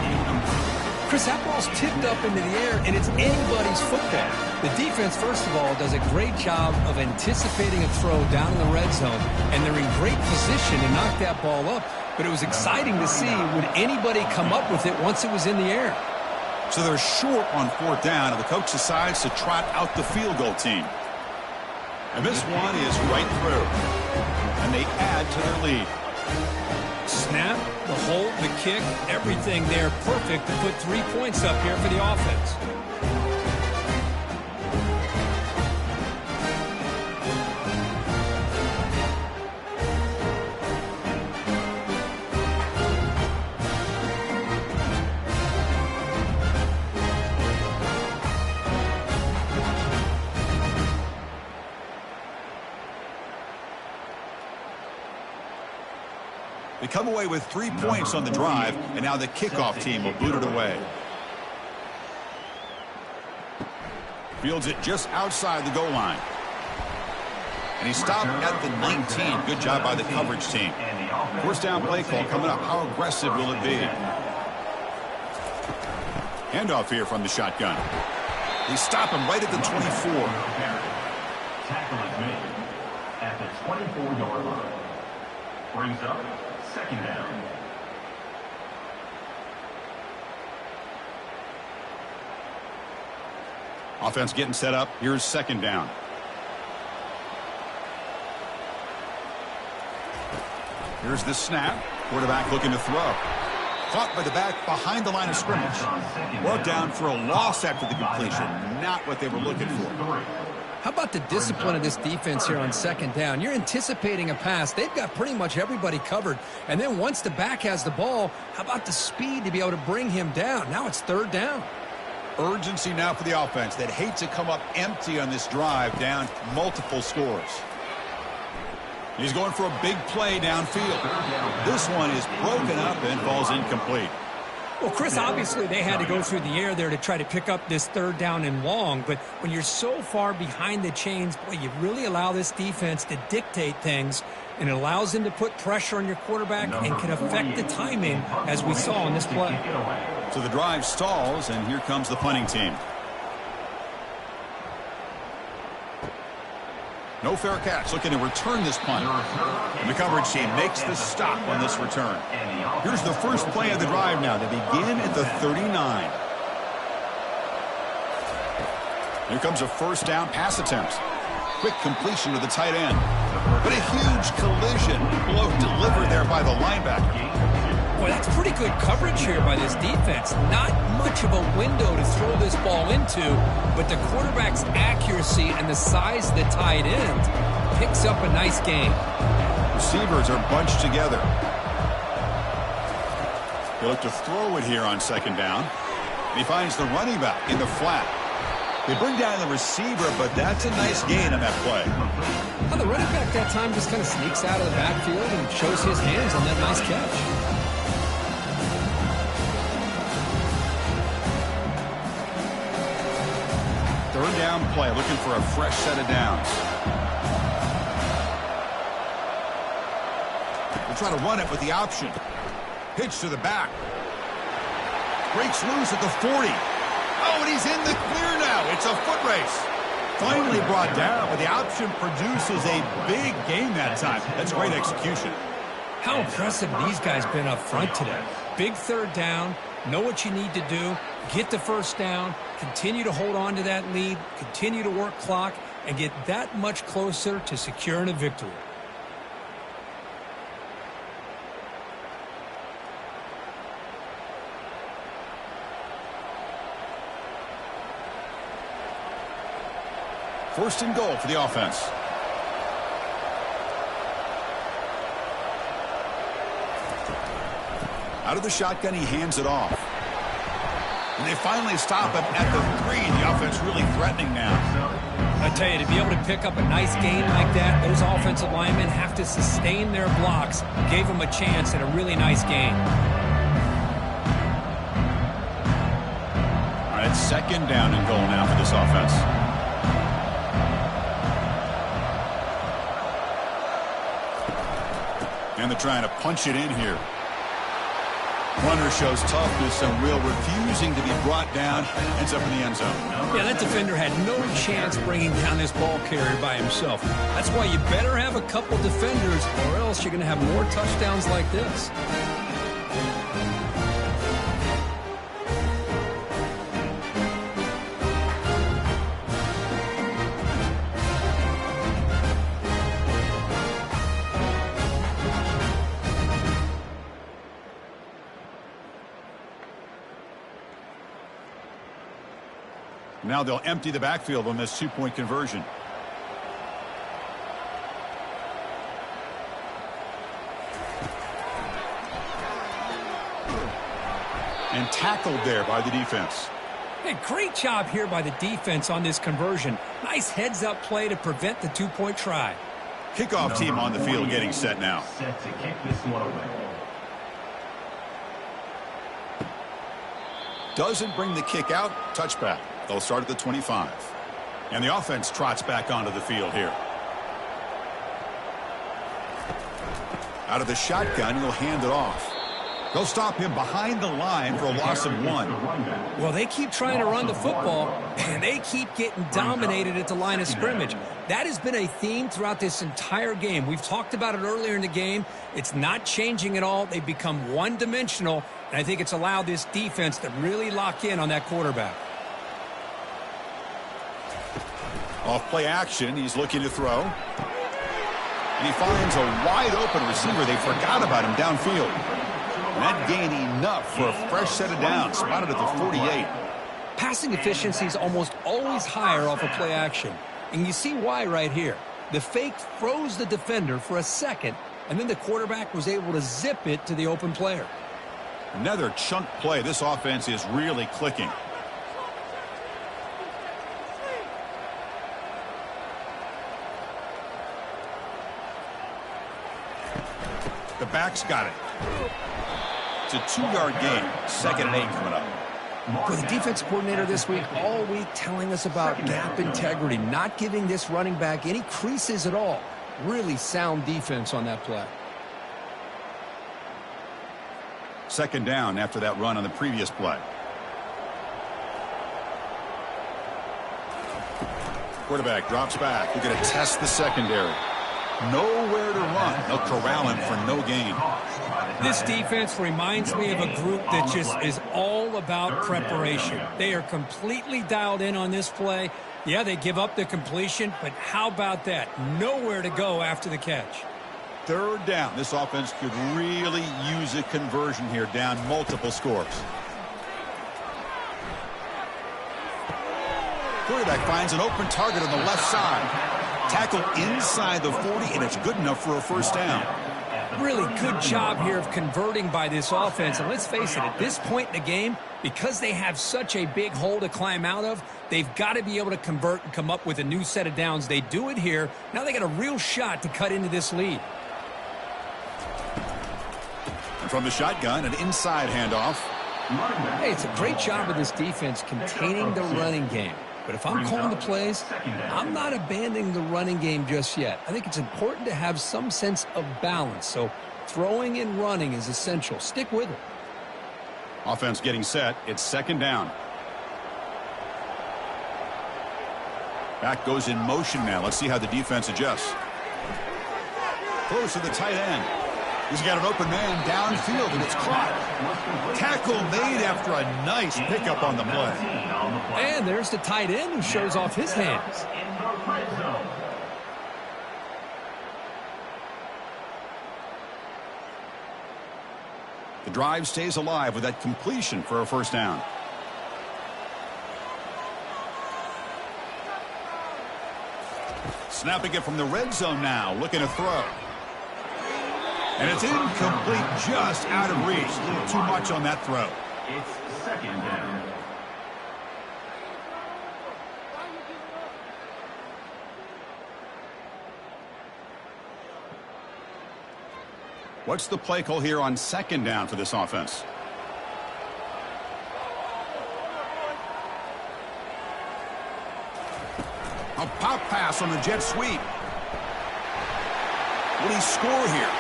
Chris, that ball's tipped up into the air, and it's anybody's football. The defense, first of all, does a great job of anticipating a throw down in the red zone, and they're in great position to knock that ball up. But it was exciting to see, would anybody come up with it once it was in the air? So they're short on 4th down, and the coach decides to trot out the field goal team. And this one is right through. And they add to their lead. Snap, the hold, the kick, everything there perfect to put 3 points up here for the offense. They come away with 3 points on the drive, and now the kickoff team will boot it away. Fields it just outside the goal line. And he stopped at the 19. Good job by the coverage team. 1st down play call coming up. How aggressive will it be? Handoff here from the shotgun. They stop him right at the 24. Tackle is made at the 24-yard line. Brings up 2nd down. Offense getting set up. Here's 2nd down. Here's the snap. Quarterback looking to throw. Caught by the back behind the line of scrimmage. Brought down for a loss after the completion. Not what they were looking for. How about the discipline of this defense here on 2nd down? You're anticipating a pass. They've got pretty much everybody covered. And then once the back has the ball, how about the speed to be able to bring him down? Now it's 3rd down. Urgency now for the offense that hate to come up empty on this drive, down multiple scores. He's going for a big play downfield. This one is broken up and falls incomplete. Well, Chris, obviously they had to go through the air there to try to pick up this 3rd down and long, but when you're so far behind the chains, boy, you really allow this defense to dictate things, and it allows them to put pressure on your quarterback and can affect the timing, as we saw in this play. So the drive stalls, and here comes the punting team. No fair catch, looking to return this punt. And the coverage team makes the stop on this return. Here's the first play of the drive now. They begin at the 39. Here comes a 1st down pass attempt. Quick completion to the tight end. But a huge collision. Blow delivered there by the linebacker. Boy, that's pretty good coverage here by this defense. Not much of a window to throw this ball into, but the quarterback's accuracy and the size of the tight end picks up a nice gain. Receivers are bunched together. They look to throw it here on 2nd down. And he finds the running back in the flat. They bring down the receiver, but that's a nice gain on that play. Well, the running back that time just kind of sneaks out of the backfield and shows his hands on that nice catch. Third down play, looking for a fresh set of downs. We'll try to run it with the option. Pitch to the back. Breaks loose at the 40. Oh, and he's in the clear now. It's a foot race. Finally brought down, but the option produces a big gain that time. That's great execution. How impressive these guys been up front today. Big 3rd down. Know what you need to do. Get the 1st down. Continue to hold on to that lead. Continue to work clock and get that much closer to securing a victory. First and goal for the offense. Out of the shotgun, he hands it off. And they finally stop him at the 3. The offense really threatening now. I tell you, to be able to pick up a nice gain like that, those offensive linemen have to sustain their blocks. Gave them a chance at a really nice gain. All right, second down and goal now for this offense. And they're trying to punch it in here. Runner shows toughness and will, refusing to be brought down. Ends up in the end zone. Yeah, that defender had no chance bringing down this ball carrier by himself. That's why you better have a couple defenders, or else you're going to have more touchdowns like this. Now they'll empty the backfield on this two-point conversion. And tackled there by the defense. Hey, great job here by the defense on this conversion. Nice heads-up play to prevent the two-point try. Kickoff team on the field getting set now. Set to kick this one away. Doesn't bring the kick out. Touchback. They'll start at the 25. And the offense trots back onto the field here. Out of the shotgun, he'll hand it off. They'll stop him behind the line for a loss of 1. Well, they keep trying to run the football, and they keep getting dominated at the line of scrimmage. That has been a theme throughout this entire game. We've talked about it earlier in the game. It's not changing at all. They've become one-dimensional, and I think it's allowed this defense to really lock in on that quarterback. Off play action, he's looking to throw. And he finds a wide-open receiver. They forgot about him downfield. And that gained enough for a fresh set of downs, spotted at the 48. Passing efficiency is almost always higher off of play action. And you see why right here. The fake froze the defender for a second, and then the quarterback was able to zip it to the open player. Another chunk play. This offense is really clicking. The back's got it. It's a 2-yard gain. 2nd and 8 coming up. For the defense coordinator this week, all week telling us about gap integrity, not giving this running back any creases at all. Really sound defense on that play. 2nd down after that run on the previous play. Quarterback drops back. They're going to test the secondary. Nowhere to run. They'll corral him for no gain. This defense reminds me of a group that just is all about preparation. They are completely dialed in on this play. Yeah, they give up the completion, but how about that? Nowhere to go after the catch. 3rd down. This offense could really use a conversion here, down multiple scores. Quarterback finds an open target on the left side. Tackle inside the 40, and it's good enough for a first down. Really good job here of converting by this offense. And let's face it, at this point in the game, because they have such a big hole to climb out of, they've got to be able to convert and come up with a new set of downs. They do it here. Now they got a real shot to cut into this lead. And from the shotgun, an inside handoff. Hey, it's a great job of this defense containing the running game. But if I'm calling the plays, I'm not abandoning the running game just yet. I think it's important to have some sense of balance. So throwing and running is essential. Stick with it. Offense getting set. It's 2nd down. Back goes in motion now. Let's see how the defense adjusts. Close to the tight end. He's got an open man downfield, and it's caught. Tackle made after a nice pickup on the play. And there's the tight end who shows off his hands. The drive stays alive with that completion for a first down. Snapping it from the red zone now, looking to throw. And it's incomplete, just out of reach. A little too much on that throw. It's second down. What's the play call here on second down for this offense? A pop pass on the jet sweep. Will he score here?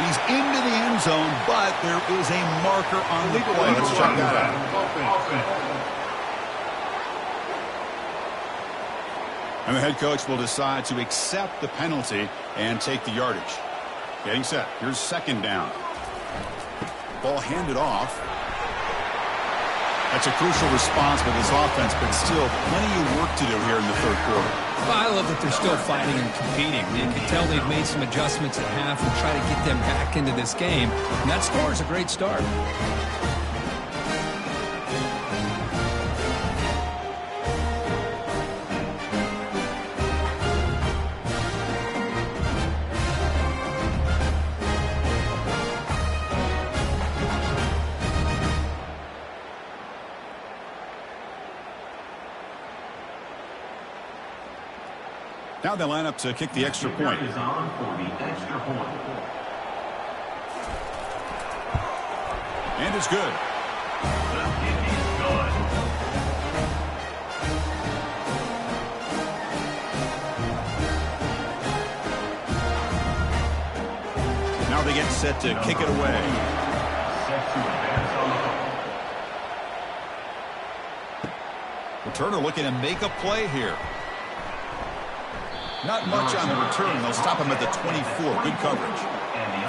He's into the end zone, but there is a marker on the play. Let's check that out. And the head coach will decide to accept the penalty and take the yardage. Getting set. Here's second down. Ball handed off. That's a crucial response for this offense, but still plenty of work to do here in the third quarter. Well, I love that they're still fighting and competing. You can tell they've made some adjustments at half and try to get them back into this game. And that score is a great start. Now they line up to kick the extra point. Is on for the extra point. And it's good. The kick is good. Now they get set to kick it away. Set to advance on the ball. Returner looking to make a play here. Not much on the return. They'll stop him at the 24. Good coverage.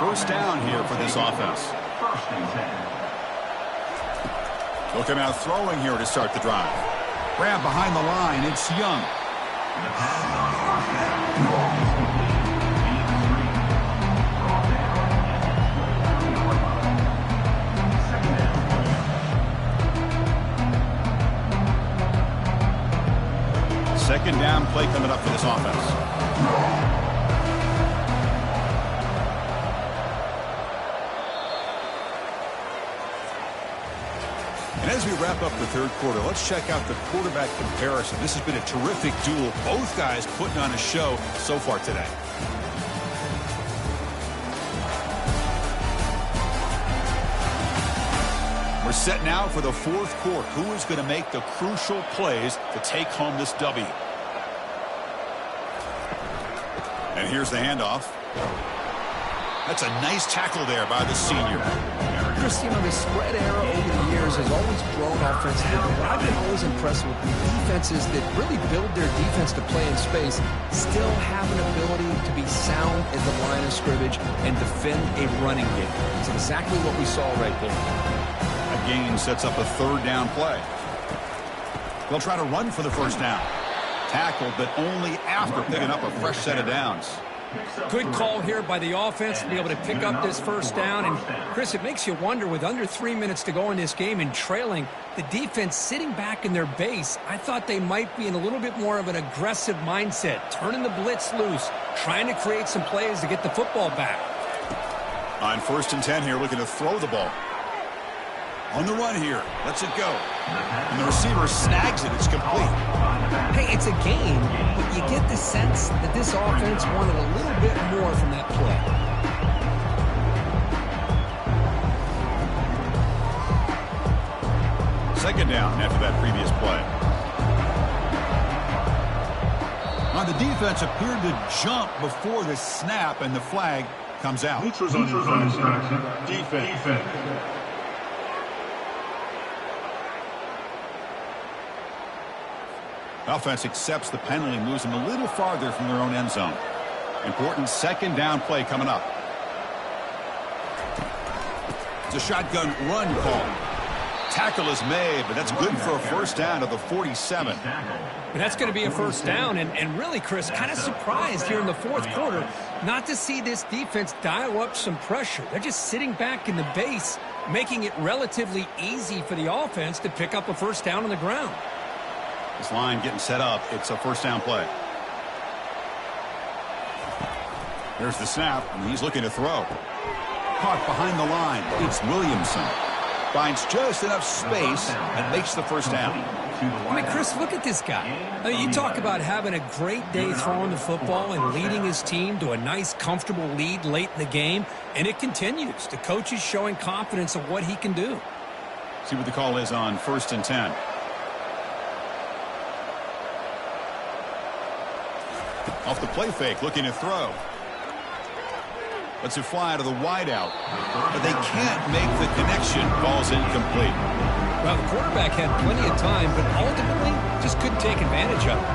First down here for this offense. First and 10. They'll come out throwing here to start the drive. Grab behind the line. It's Young. The pass is on first down. Second down. Second down play coming up for this offense. And as we wrap up the third quarter, let's check out the quarterback comparison. This has been a terrific duel. Both guys putting on a show so far today. We're set now for the fourth quarter. Who is going to make the crucial plays to take home this W? And here's the handoff. That's a nice tackle there by the senior. Chris, you know, the spread era over the years has always grown offensively, but I've been always impressed with defenses that really build their defense to play in space, still have an ability to be sound at the line of scrimmage and defend a running game. It's exactly what we saw right there. A gain sets up a third down play. They'll try to run for the first down. Tackled, but only after picking up a fresh set of downs. Good call here by the offense to be able to pick up this first down. And, Chris, it makes you wonder, with under 3 minutes to go in this game and trailing, the defense sitting back in their base, I thought they might be in a little bit more of an aggressive mindset, turning the blitz loose, trying to create some plays to get the football back. On first and 10 here, looking to throw the ball. On the run here. Lets it go. And the receiver snags it. It's complete. Hey, it's a game, but you get the sense that this offense wanted a little bit more from that play. Second down after that previous play. Now the defense appeared to jump before the snap, and the flag comes out. Defense. Offense accepts the penalty, moves them a little farther from their own end zone. Important second down play coming up. It's a shotgun run call. Tackle is made, but that's good for a first down to the 47. And that's going to be a first down. And really, Chris, kind of surprised here in the fourth quarter not to see this defense dial up some pressure. They're just sitting back in the base, making it relatively easy for the offense to pick up a first down on the ground. This line getting set up. It's a first down play. There's the snap, and he's looking to throw. Caught behind the line. It's Williamson. Finds just enough space and makes the first down. I mean, Chris, look at this guy. I mean, you talk about having a great day throwing the football and leading his team to a nice, comfortable lead late in the game, and it continues. The coach is showing confidence of what he can do. See what the call is on 1st and 10. Off the play fake, looking to throw. Lets it fly to the wideout. But they can't make the connection. Ball's incomplete. Well, the quarterback had plenty of time, but ultimately just couldn't take advantage of it.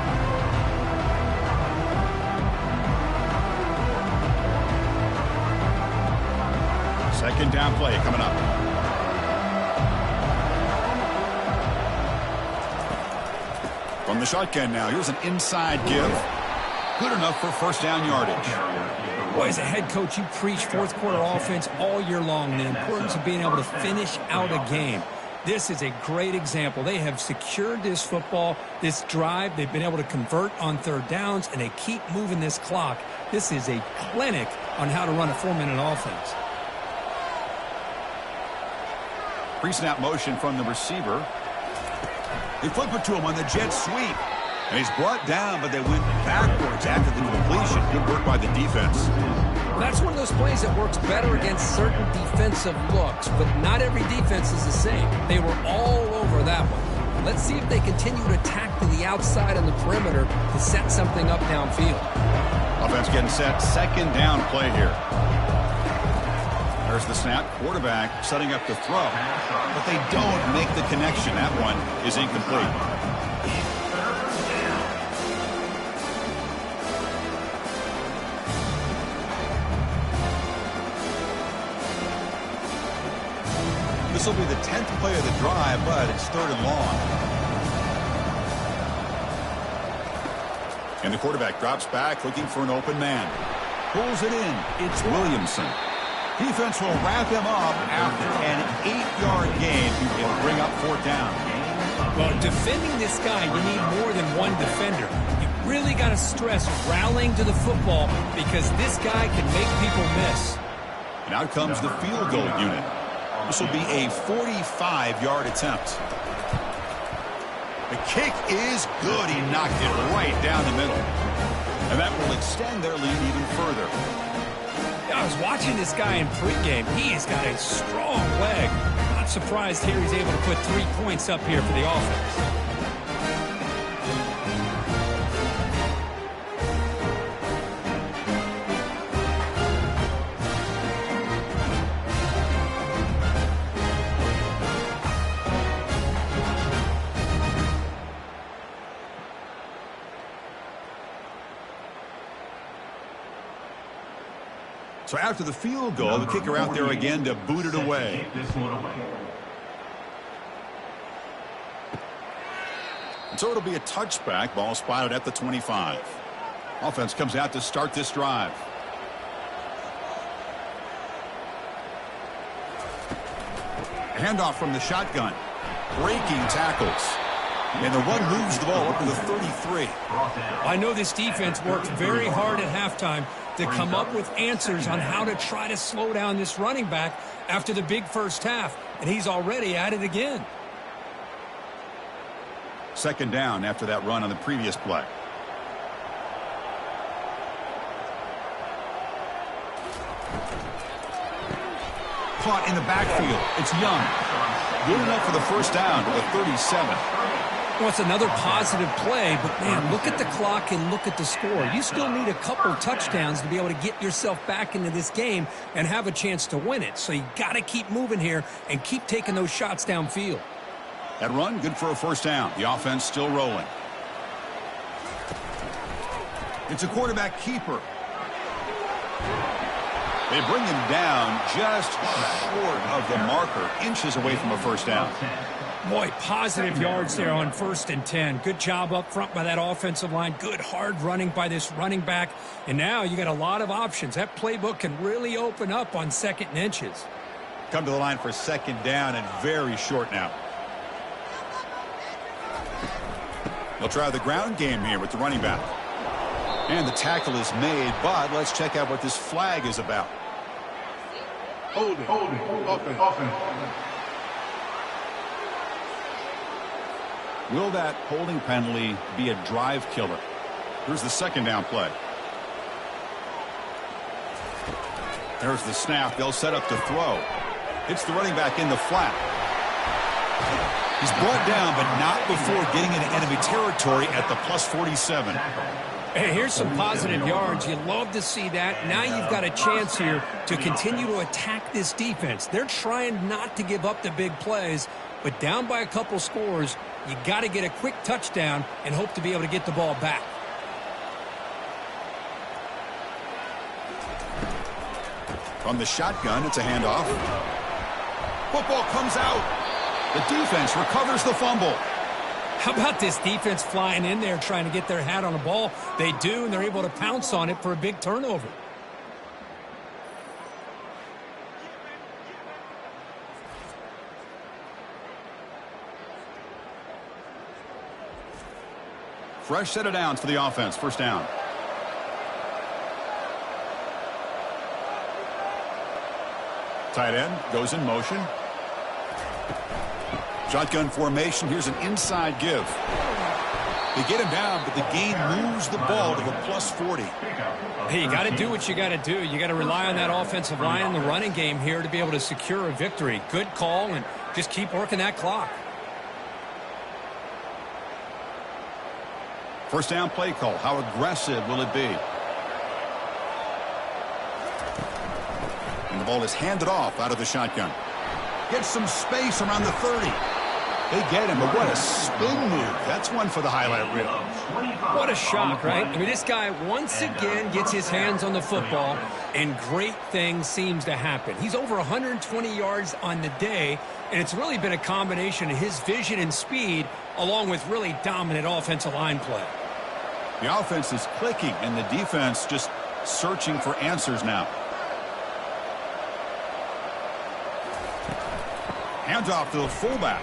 Second down play coming up. From the shotgun now, here's an inside give. Good enough for first down yardage. Boy, as a head coach, you preach fourth quarter offense all year long, the importance of being able to finish out a game. This is a great example. They have secured this football, this drive. They've been able to convert on third downs, and they keep moving this clock. This is a clinic on how to run a 4-minute offense. Pre-snap motion from the receiver. They flip it to him on the jet sweep. And he's brought down, but they went backwards after the completion. Good work by the defense. That's one of those plays that works better against certain defensive looks, but not every defense is the same. They were all over that one. Let's see if they continue to attack to the outside on the perimeter to set something up downfield. Offense getting set. Second down play here. There's the snap. Quarterback setting up to throw. But they don't make the connection. That one is incomplete. This will be the 10th play of the drive, but it's 3rd and long. And the quarterback drops back, looking for an open man. Pulls it in. It's Williamson. Defense will wrap him up after an 8-yard gain and bring up 4th down. Well, defending this guy, you need more than one defender. You really got to stress rallying to the football because this guy can make people miss. And out comes the field goal unit. This will be a 45-yard attempt. The kick is good. He knocked it right down the middle. And that will extend their lead even further. I was watching this guy in pregame. He has got a strong leg. Not surprised here he's able to put 3 points up here for the offense. So after the field goal, the kicker out there again to boot it away. And so it'll be a touchback. Ball spotted at the 25. Offense comes out to start this drive. Handoff from the shotgun. Breaking tackles. And the one moves the ball up to the 33. I know this defense worked very hard at halftime to come up with answers on how to try to slow down this running back after the big first half, and he's already at it again. Second down after that run on the previous play. Caught in the backfield. It's Young. Good enough for the first down to the 37. Well, it's another positive play, but, man, look at the clock and look at the score. You still need a couple touchdowns to be able to get yourself back into this game and have a chance to win it. So you got to keep moving here and keep taking those shots downfield. That run, good for a first down. The offense still rolling. It's a quarterback keeper. They bring him down just short of the marker, inches away from a first down. Boy, positive yards there on 1st and 10. Good job up front by that offensive line. Good hard running by this running back. And now you got a lot of options. That playbook can really open up on 2nd and inches. Come to the line for second down and very short now. They'll try the ground game here with the running back. And the tackle is made, but let's check out what this flag is about. Hold it. Offense. Will that holding penalty be a drive killer? Here's the second down play. There's the snap. They'll set up to throw. It's the running back in the flat. He's brought down, but not before getting into enemy territory at the plus 47. Hey, here's some positive yards. You love to see that. Now you've got a chance here to continue to attack this defense. They're trying not to give up the big plays, but down by a couple scores, you got to get a quick touchdown and hope to be able to get the ball back. From the shotgun, it's a handoff. Football comes out. The defense recovers the fumble. How about this defense flying in there trying to get their hat on the ball? They do, and they're able to pounce on it for a big turnover. Fresh set of downs for the offense. First down. Tight end goes in motion. Shotgun formation. Here's an inside give. They get him down, but the gain moves the ball to the plus 40. Hey, you got to do what you got to do. You got to rely on that offensive line and the running game here to be able to secure a victory. Good call, and just keep working that clock. First down play call. How aggressive will it be? And the ball is handed off out of the shotgun. Gets some space around the 30. They get him, but what a spin move. That's one for the highlight reel. What a shock, right? I mean, this guy once again gets his hands on the football, and great things seems to happen. He's over 120 yards on the day, and it's really been a combination of his vision and speed along with really dominant offensive line play. The offense is clicking, and the defense just searching for answers now. Hands off to the fullback.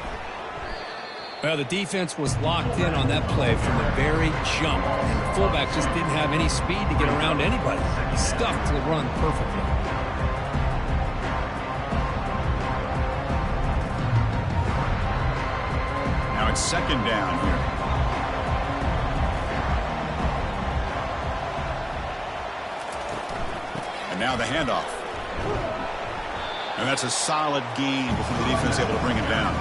Well, the defense was locked in on that play from the very jump, and the fullback just didn't have any speed to get around anybody. He stuffed the run perfectly. Now it's second down here. And now the handoff. And that's a solid gain before the defense is able to bring him down.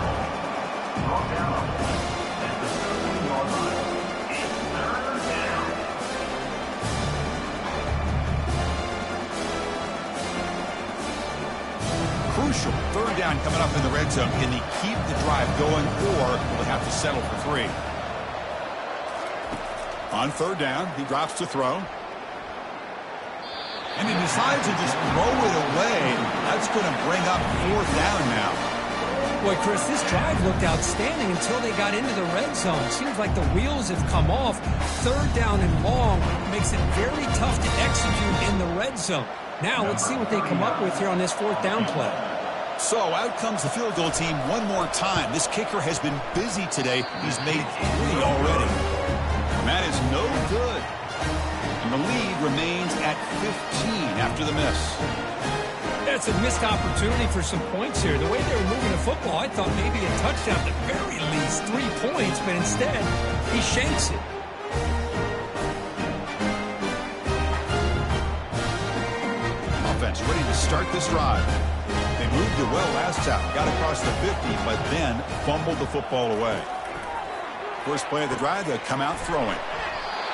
Crucial third down coming up in the red zone. Can they keep the drive going, or will they have to settle for 3? On third down, he drops to throw. And he decides to just throw it away. That's going to bring up fourth down now. Boy, Chris, this drive looked outstanding until they got into the red zone. Seems like the wheels have come off. Third down and long makes it very tough to execute in the red zone. Now let's see what they come up with here on this fourth down play. So out comes the field goal team one more time. This kicker has been busy today. He's made 3 already. And that is no good. And the lead remains at 15 after the miss. That's a missed opportunity for some points here. The way they were moving the football, I thought maybe a touchdown, at the very least 3 points, but instead he shanks it. Offense ready to start this drive. They moved it well last time, got across the 50, but then fumbled the football away. First play of the drive, they'll come out throwing.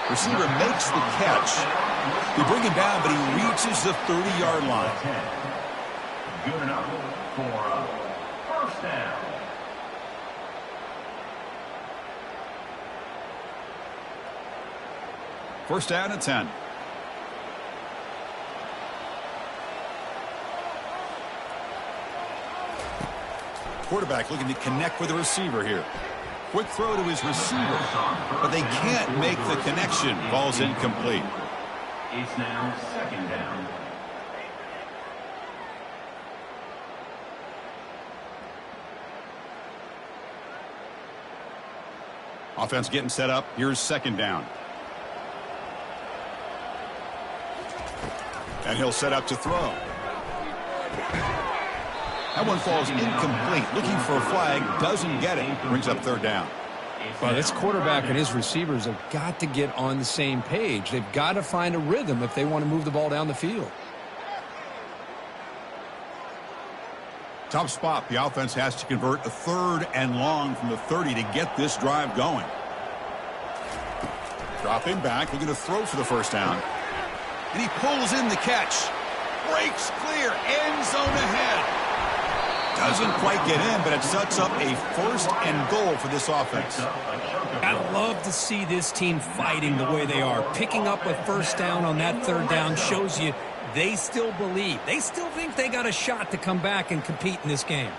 Receiver makes the catch. They bring him down, but he reaches the 30-yard line. Good enough for first down. First down and 10. Quarterback looking to connect with the receiver here. Quick throw to his receiver, but they can't make the connection. Ball's incomplete. It's now second down. Offense getting set up. Here's second down. And he'll set up to throw. That one falls incomplete. Looking for a flag. Doesn't get it. Brings up third down. Well, this quarterback and his receivers have got to get on the same page. They've got to find a rhythm if they want to move the ball down the field. Tough spot. The offense has to convert a 3rd and long from the 30 to get this drive going. Dropping back. Looking to throw for the first down. And he pulls in the catch. Breaks clear. End zone ahead. Doesn't quite get in, but it sets up a 1st and goal for this offense. I love to see this team fighting the way they are. Picking up a first down on that 3rd down shows you they still believe. They still think they got a shot to come back and compete in this game.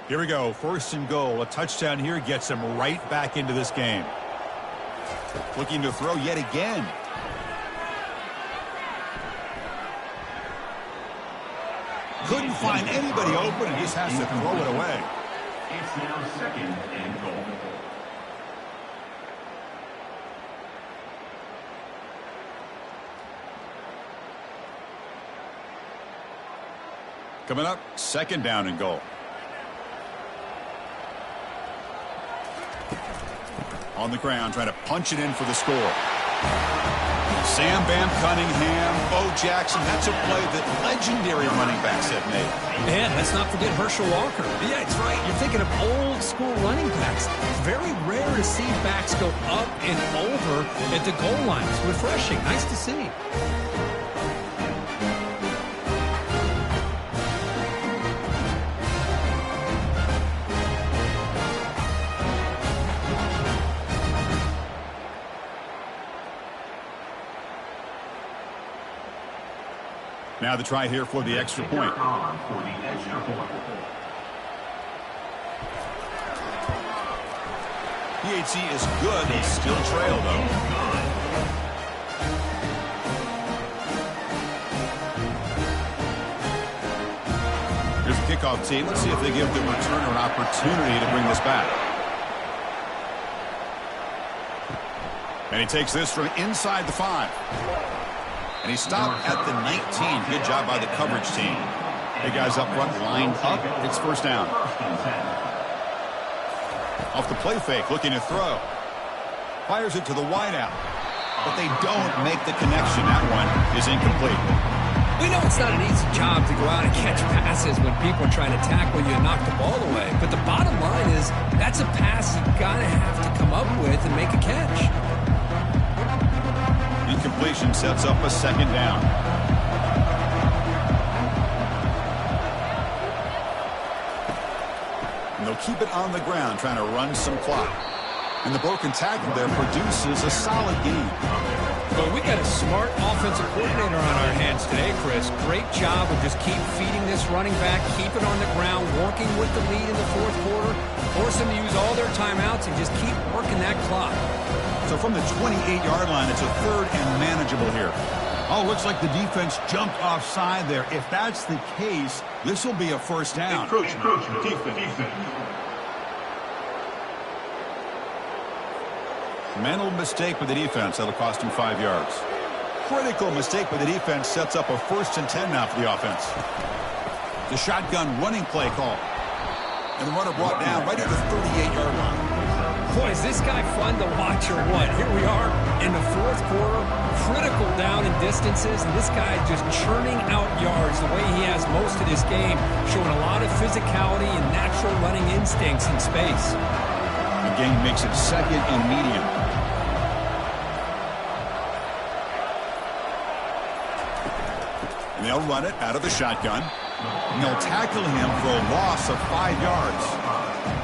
Here we go. 1st and goal. A touchdown here gets them right back into this game. Looking to throw yet again. Couldn't find anybody open and just has to throw it away. It's now 2nd and goal. Coming up, 2nd down and goal. On the ground, trying to punch it in for the score. Sam Bam Cunningham, Bo Jackson. That's a play that legendary running backs have made. And let's not forget Herschel Walker. Yeah, it's right. You're thinking of old school running backs. Very rare to see backs go up and over at the goal line. It's refreshing. Nice to see. Now the try here for the extra point. PHC is good. They still trail, though. Here's the kickoff team. Let's see if they give the returner an opportunity to bring this back. And he takes this from inside the 5. And he stopped at the 19. Good job by the coverage team. Big guys up front lined up. It's 1st down. Off the play fake, looking to throw. Fires it to the wideout. But they don't make the connection. That one is incomplete. We know it's not an easy job to go out and catch passes when people are trying to tackle you and knock the ball away. But the bottom line is that's a pass you've got to have to come up with and make a catch. Incompletion sets up a 2nd down. And they'll keep it on the ground, trying to run some clock. And the broken tackle there produces a solid gain. But we got a smart offensive coordinator on our hands today, Chris. Great job of just keep feeding this running back, keep it on the ground, working with the lead in the 4th quarter, force them to use all their timeouts and just keep working that clock. So from the 28-yard line, it's a 3rd and manageable here. Oh, looks like the defense jumped offside there. If that's the case, this will be a 1st down. Encroachment. Defense. Mental mistake with the defense. That'll cost him 5 yards. Critical mistake with the defense sets up a 1st and 10 now for the offense. The shotgun running play call. And the runner brought down right at the 38-yard line. Boy, is this guy fun to watch or what? Here we are in the 4th quarter, critical down in distances, and this guy just churning out yards the way he has most of this game, showing a lot of physicality and natural running instincts in space. The game makes it 2nd and medium. And they'll run it out of the shotgun. And they'll tackle him for a loss of 5 yards.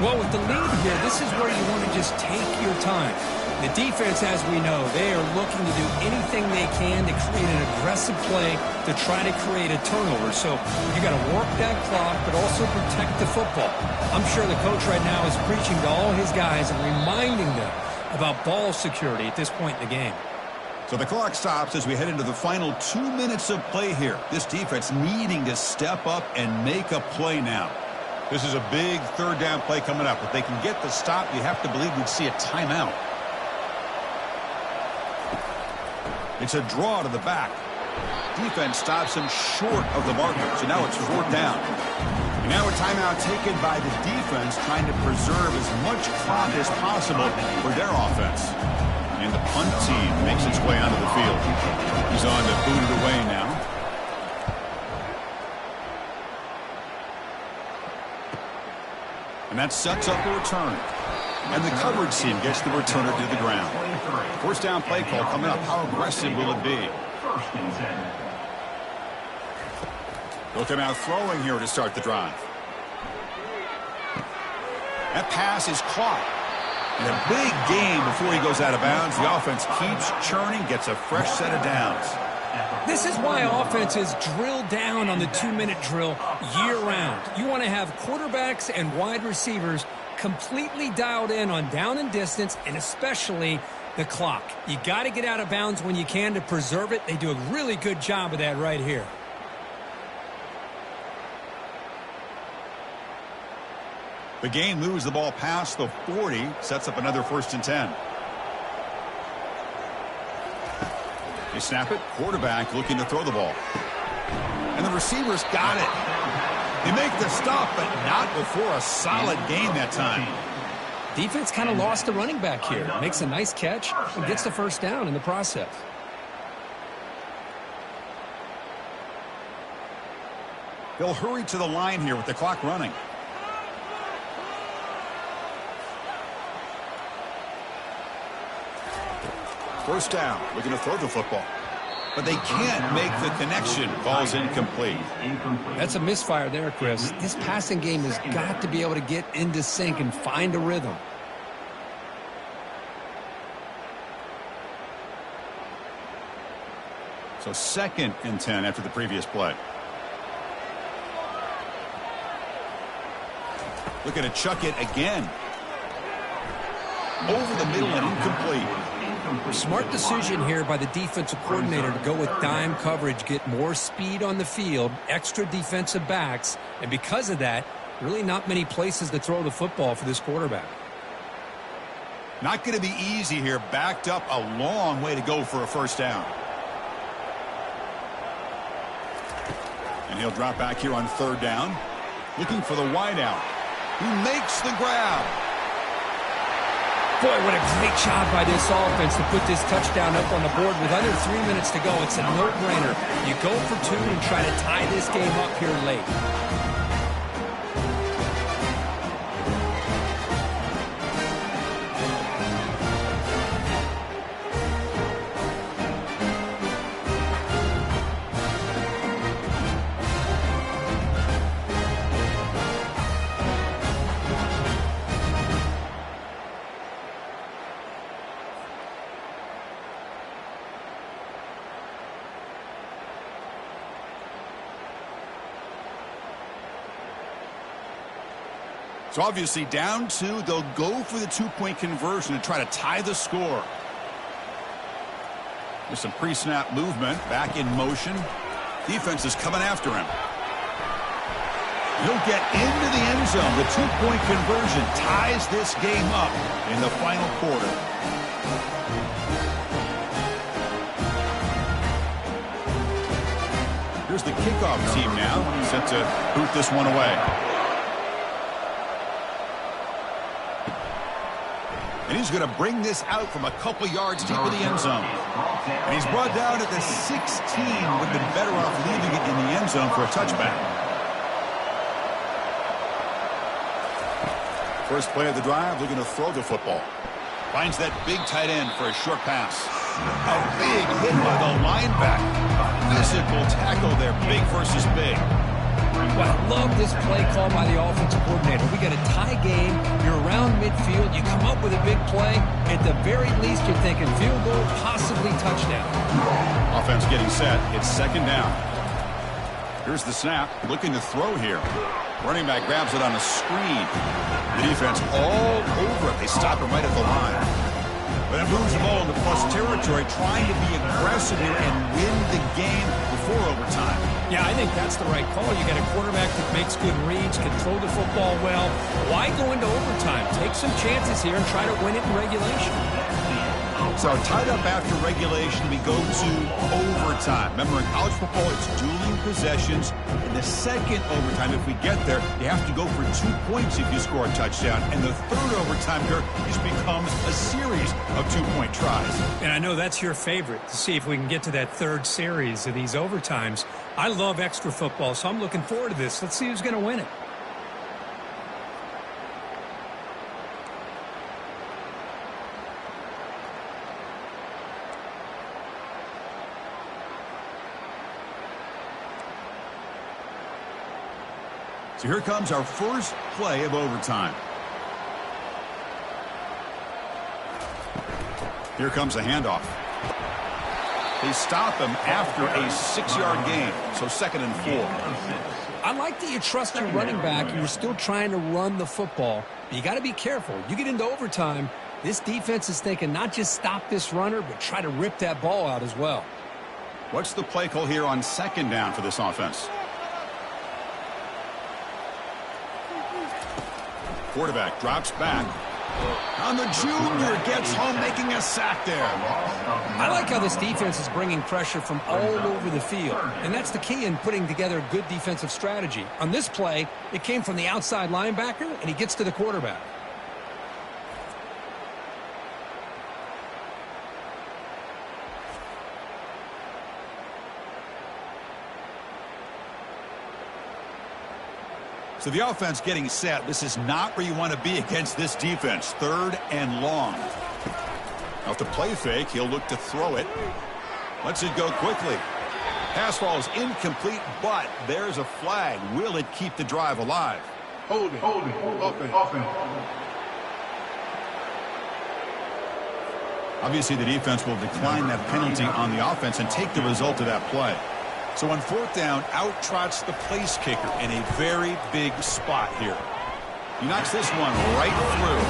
Well, with the lead here, this is where you want to just take your time. The defense, as we know, they are looking to do anything they can to create an aggressive play to try to create a turnover. So you got to work that clock, but also protect the football. I'm sure the coach right now is preaching to all his guys and reminding them about ball security at this point in the game. So the clock stops as we head into the final 2 minutes of play here. This defense needing to step up and make a play now. This is a big third down play coming up. If they can get the stop, you have to believe we'd see a timeout. It's a draw to the back. Defense stops him short of the marker, so now it's fourth down. And now a timeout taken by the defense, trying to preserve as much clock as possible for their offense. And the punt team makes its way onto the field. He's on to boot it away now. And that sets up a return. And the coverage team gets the returner to the ground. First down play call coming up. How aggressive will it be? First and 10. They'll come out throwing here to start the drive. That pass is caught. And a big gain before he goes out of bounds. The offense keeps churning, gets a fresh set of downs. This is why offenses drill down on the 2-minute drill year-round. You want to have quarterbacks and wide receivers completely dialed in on down and distance, and especially the clock. You got to get out of bounds when you can to preserve it. They do a really good job of that right here. The game moves the ball past the 40, sets up another first and 10. They snap it, quarterback looking to throw the ball. And the receivers got it. They make the stop, but not before a solid gain that time. Defense kind of lost the running back here. Makes a nice catch and gets the first down in the process. They'll hurry to the line here with the clock running. First down, looking to throw the football. But they can't make the connection. Ball's incomplete. That's a misfire there, Chris. This passing game has got to be able to get into sync and find a rhythm. So second and 10 after the previous play. Looking to chuck it again. Over the middle and incomplete. Smart decision here by the defensive coordinator to go with dime coverage, get more speed on the field, extra defensive backs, and because of that, really not many places to throw the football for this quarterback. Not going to be easy here. Backed up a long way to go for a first down. And he'll drop back here on third down. Looking for the wideout. Who makes the grab? Boy, what a great job by this offense to put this touchdown up on the board with under 3 minutes to go. It's a no-brainer. You go for two and try to tie this game up here late. So obviously down two, they'll go for the two-point conversion and try to tie the score. There's some pre-snap movement, back in motion. Defense is coming after him. He'll get into the end zone. The two-point conversion ties this game up in the final quarter. Here's the kickoff team now, set to boot this one away. And he's going to bring this out from a couple yards deep in the end zone. And he's brought down at the 16. Would have been better off leaving it in the end zone for a touchback. First play of the drive, looking to throw the football. Finds that big tight end for a short pass. A big hit by the linebacker. A physical tackle there, big versus big. Well, I love this play call by the offensive coordinator. We got a tie game. You're around midfield. You come up with a big play. At the very least, you're thinking field goal, possibly touchdown. Offense getting set. It's second down. Here's the snap. Looking to throw here. Running back grabs it on a screen. The defense all over it. They stop him right at the line. But it moves the ball into plus territory, trying to be aggressive here and win the game before overtime. Yeah, I think that's the right call. You got a quarterback that makes good reads, can throw the football well. Why go into overtime? Take some chances here and try to win it in regulation. So tied up after regulation, we go to overtime. Remember, in college football, it's dueling possessions. In the second overtime, if we get there, you have to go for 2 points if you score a touchdown. And the third overtime here just becomes a series of 2-point tries. And I know that's your favorite, to see if we can get to that third series of these overtimes. I love extra football, so I'm looking forward to this. Let's see who's going to win it. So here comes our first play of overtime. Here comes a handoff. They stop him after a 6-yard gain, so 2nd and 4. I like that you trust your running back and you're still trying to run the football. But you got to be careful. You get into overtime, this defense is thinking not just stop this runner, but try to rip that ball out as well. What's the play call here on 2nd down for this offense? Quarterback drops back. And the junior gets home, making a sack there. I like how this defense is bringing pressure from all over the field. And that's the key in putting together a good defensive strategy. On this play, it came from the outside linebacker, and he gets to the quarterback. So the offense getting set. This is not where you want to be against this defense. 3rd and long. Off the play fake, he'll look to throw it. Lets it go quickly. Pass falls incomplete, but there's a flag. Will it keep the drive alive? Holding. Offense. Obviously, the defense will decline that penalty on the offense and take the result of that play. So on 4th down, out trots the place kicker in a very big spot here. He knocks this one right through.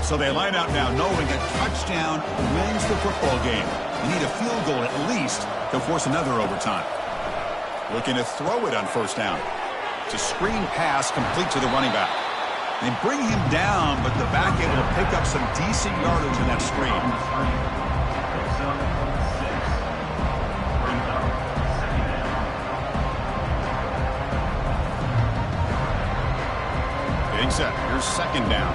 So they line out now knowing a touchdown wins the football game. You need a field goal at least to force another overtime. Looking to throw it on 1st down. It's a screen pass complete to the running back. They bring him down, but the back able to pick up some decent yardage in that screen. Getting set. Here's 2nd down.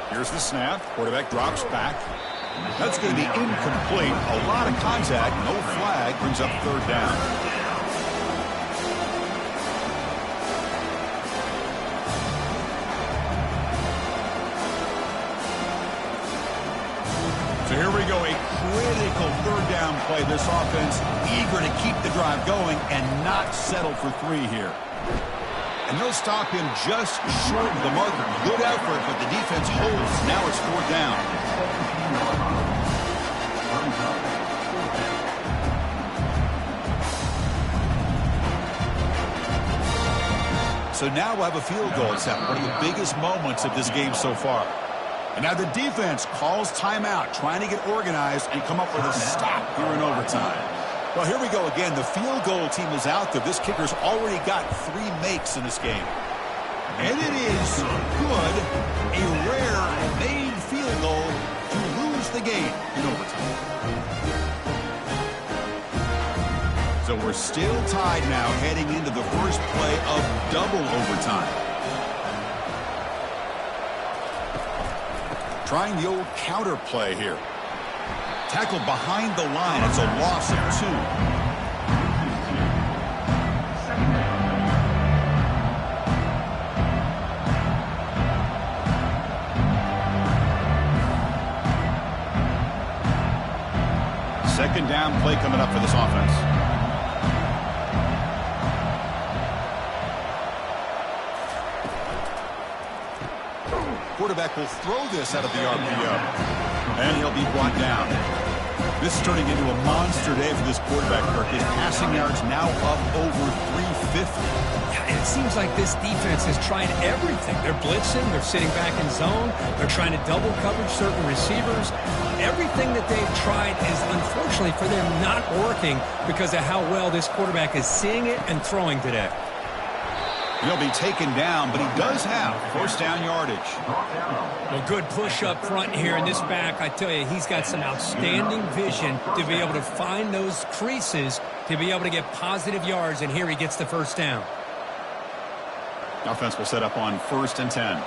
Here's the snap. Quarterback drops back. That's going to be incomplete. A lot of contact. No flag. Brings up 3rd down. So here we go. A critical 3rd down play. This offense eager to keep the drive going and not settle for 3 here. And they'll stop him just short of the marker. Good effort, but the defense holds. Now it's 4th down. So now we'll have a field goal attempt, one of the biggest moments of this game so far. And now the defense calls timeout, trying to get organized and come up with a stop here in overtime. Well, here we go again. The field goal team is out there. This kicker's already got 3 makes in this game. And it is good. A rare made field goal to lose the game in overtime. So we're still tied now heading into the first play of double overtime. Trying the old counter play here. Tackle behind the line. It's a loss of 2. Second down play coming up for this offense. Quarterback will throw this out of the RPO. And he'll be brought down. This is turning into a monster day for this quarterback, Kirk. His passing yards now up over 350. Yeah, and it seems like this defense has tried everything. They're blitzing. They're sitting back in zone. They're trying to double coverage certain receivers. Everything that they've tried is, unfortunately for them, not working because of how well this quarterback is seeing it and throwing today. He'll be taken down, but he does have first down yardage. Well, good push up front here, and this back, I tell you, he's got some outstanding vision to be able to find those creases to be able to get positive yards, and here he gets the first down. Offense will set up on 1st and 10.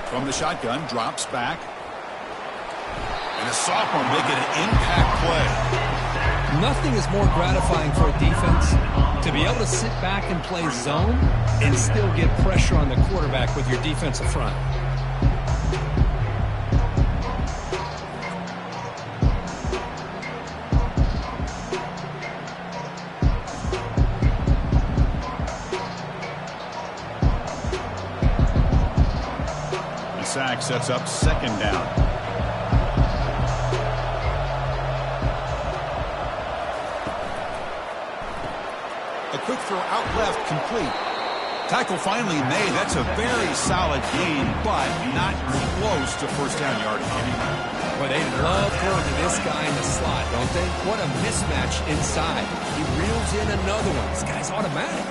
From the shotgun, drops back. And a sophomore making an impact play. Nothing is more gratifying for a defense to be able to sit back and play zone and still get pressure on the quarterback with your defensive front. The sack sets up 2nd down. Quick throw out left, complete. Tackle finally made. That's a very solid gain, but not close to first down yardage. Well, they love going to this guy in the slot, don't they? What a mismatch inside. He reels in another one. This guy's automatic.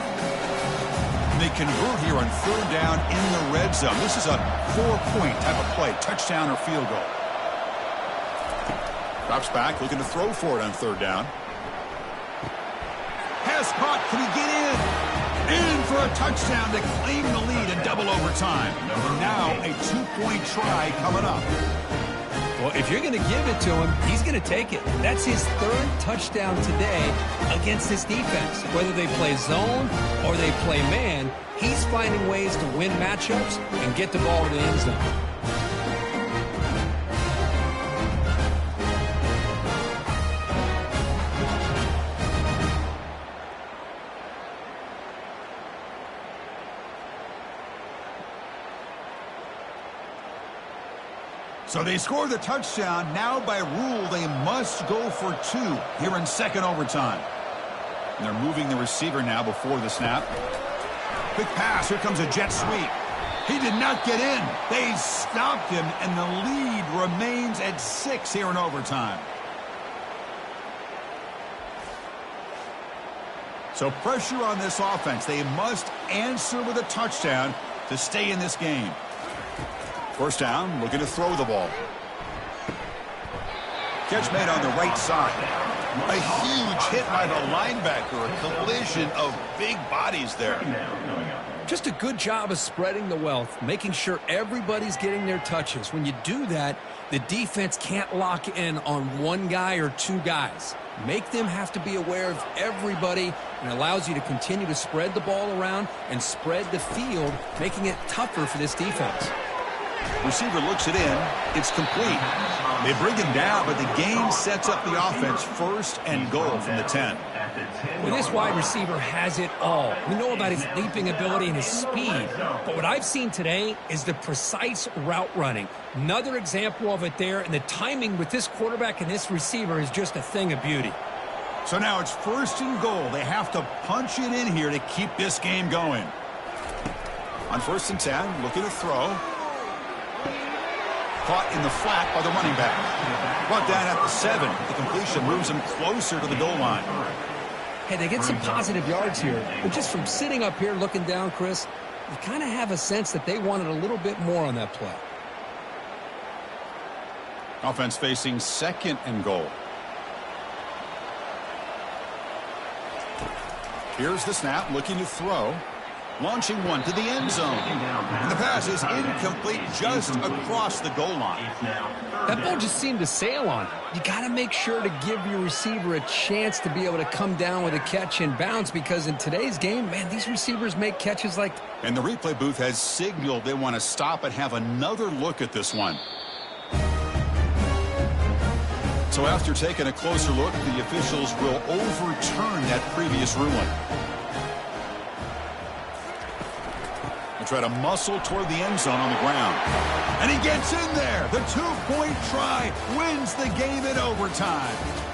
And they convert here on 3rd down in the red zone. This is a 4-point type of play, touchdown or field goal. Drops back, looking to throw for it on 3rd down. Pass caught. Can he get in? In for a touchdown to claim the lead in double overtime. And now a 2-point try coming up. Well, if you're going to give it to him, he's going to take it. That's his 3rd touchdown today against this defense. Whether they play zone or they play man, he's finding ways to win matchups and get the ball to the end zone. So they score the touchdown. Now by rule, they must go for 2 here in 2nd overtime. And they're moving the receiver now before the snap. Quick pass. Here comes a jet sweep. He did not get in. They stopped him, and the lead remains at 6 here in overtime. So pressure on this offense. They must answer with a touchdown to stay in this game. First down, looking to throw the ball. Catch made on the right side. A huge hit by the linebacker. A collision of big bodies there. Just a good job of spreading the wealth, making sure everybody's getting their touches. When you do that, the defense can't lock in on one guy or 2 guys. Make them have to be aware of everybody, and allows you to continue to spread the ball around and spread the field, making it tougher for this defense. Receiver looks it in. It's complete. They bring him down, but the gain sets up the offense 1st and goal from the 10. Well, this wide receiver has it all. We know about his leaping ability and his speed, but what I've seen today is the precise route running. Another example of it there, and the timing with this quarterback and this receiver is just a thing of beauty. So now it's 1st and goal. They have to punch it in here to keep this game going. On 1st and 10, looking to throw. Caught in the flat by the running back. Brought down at the 7. The completion moves him closer to the goal line. Hey, they get some positive yards here, but just from sitting up here looking down, Chris, you kind of have a sense that they wanted a little bit more on that play. Offense facing 2nd and goal. Here's the snap, looking to throw. Launching one to the end zone. And the pass is incomplete just across the goal line. That ball just seemed to sail on. You got to make sure to give your receiver a chance to be able to come down with a catch and bounce, because in today's game, man, these receivers make catches like... And the replay booth has signaled they want to stop and have another look at this one. So after taking a closer look, the officials will overturn that previous ruling. try to muscle toward the end zone on the ground. And he gets in there. The two-point try wins the game in overtime.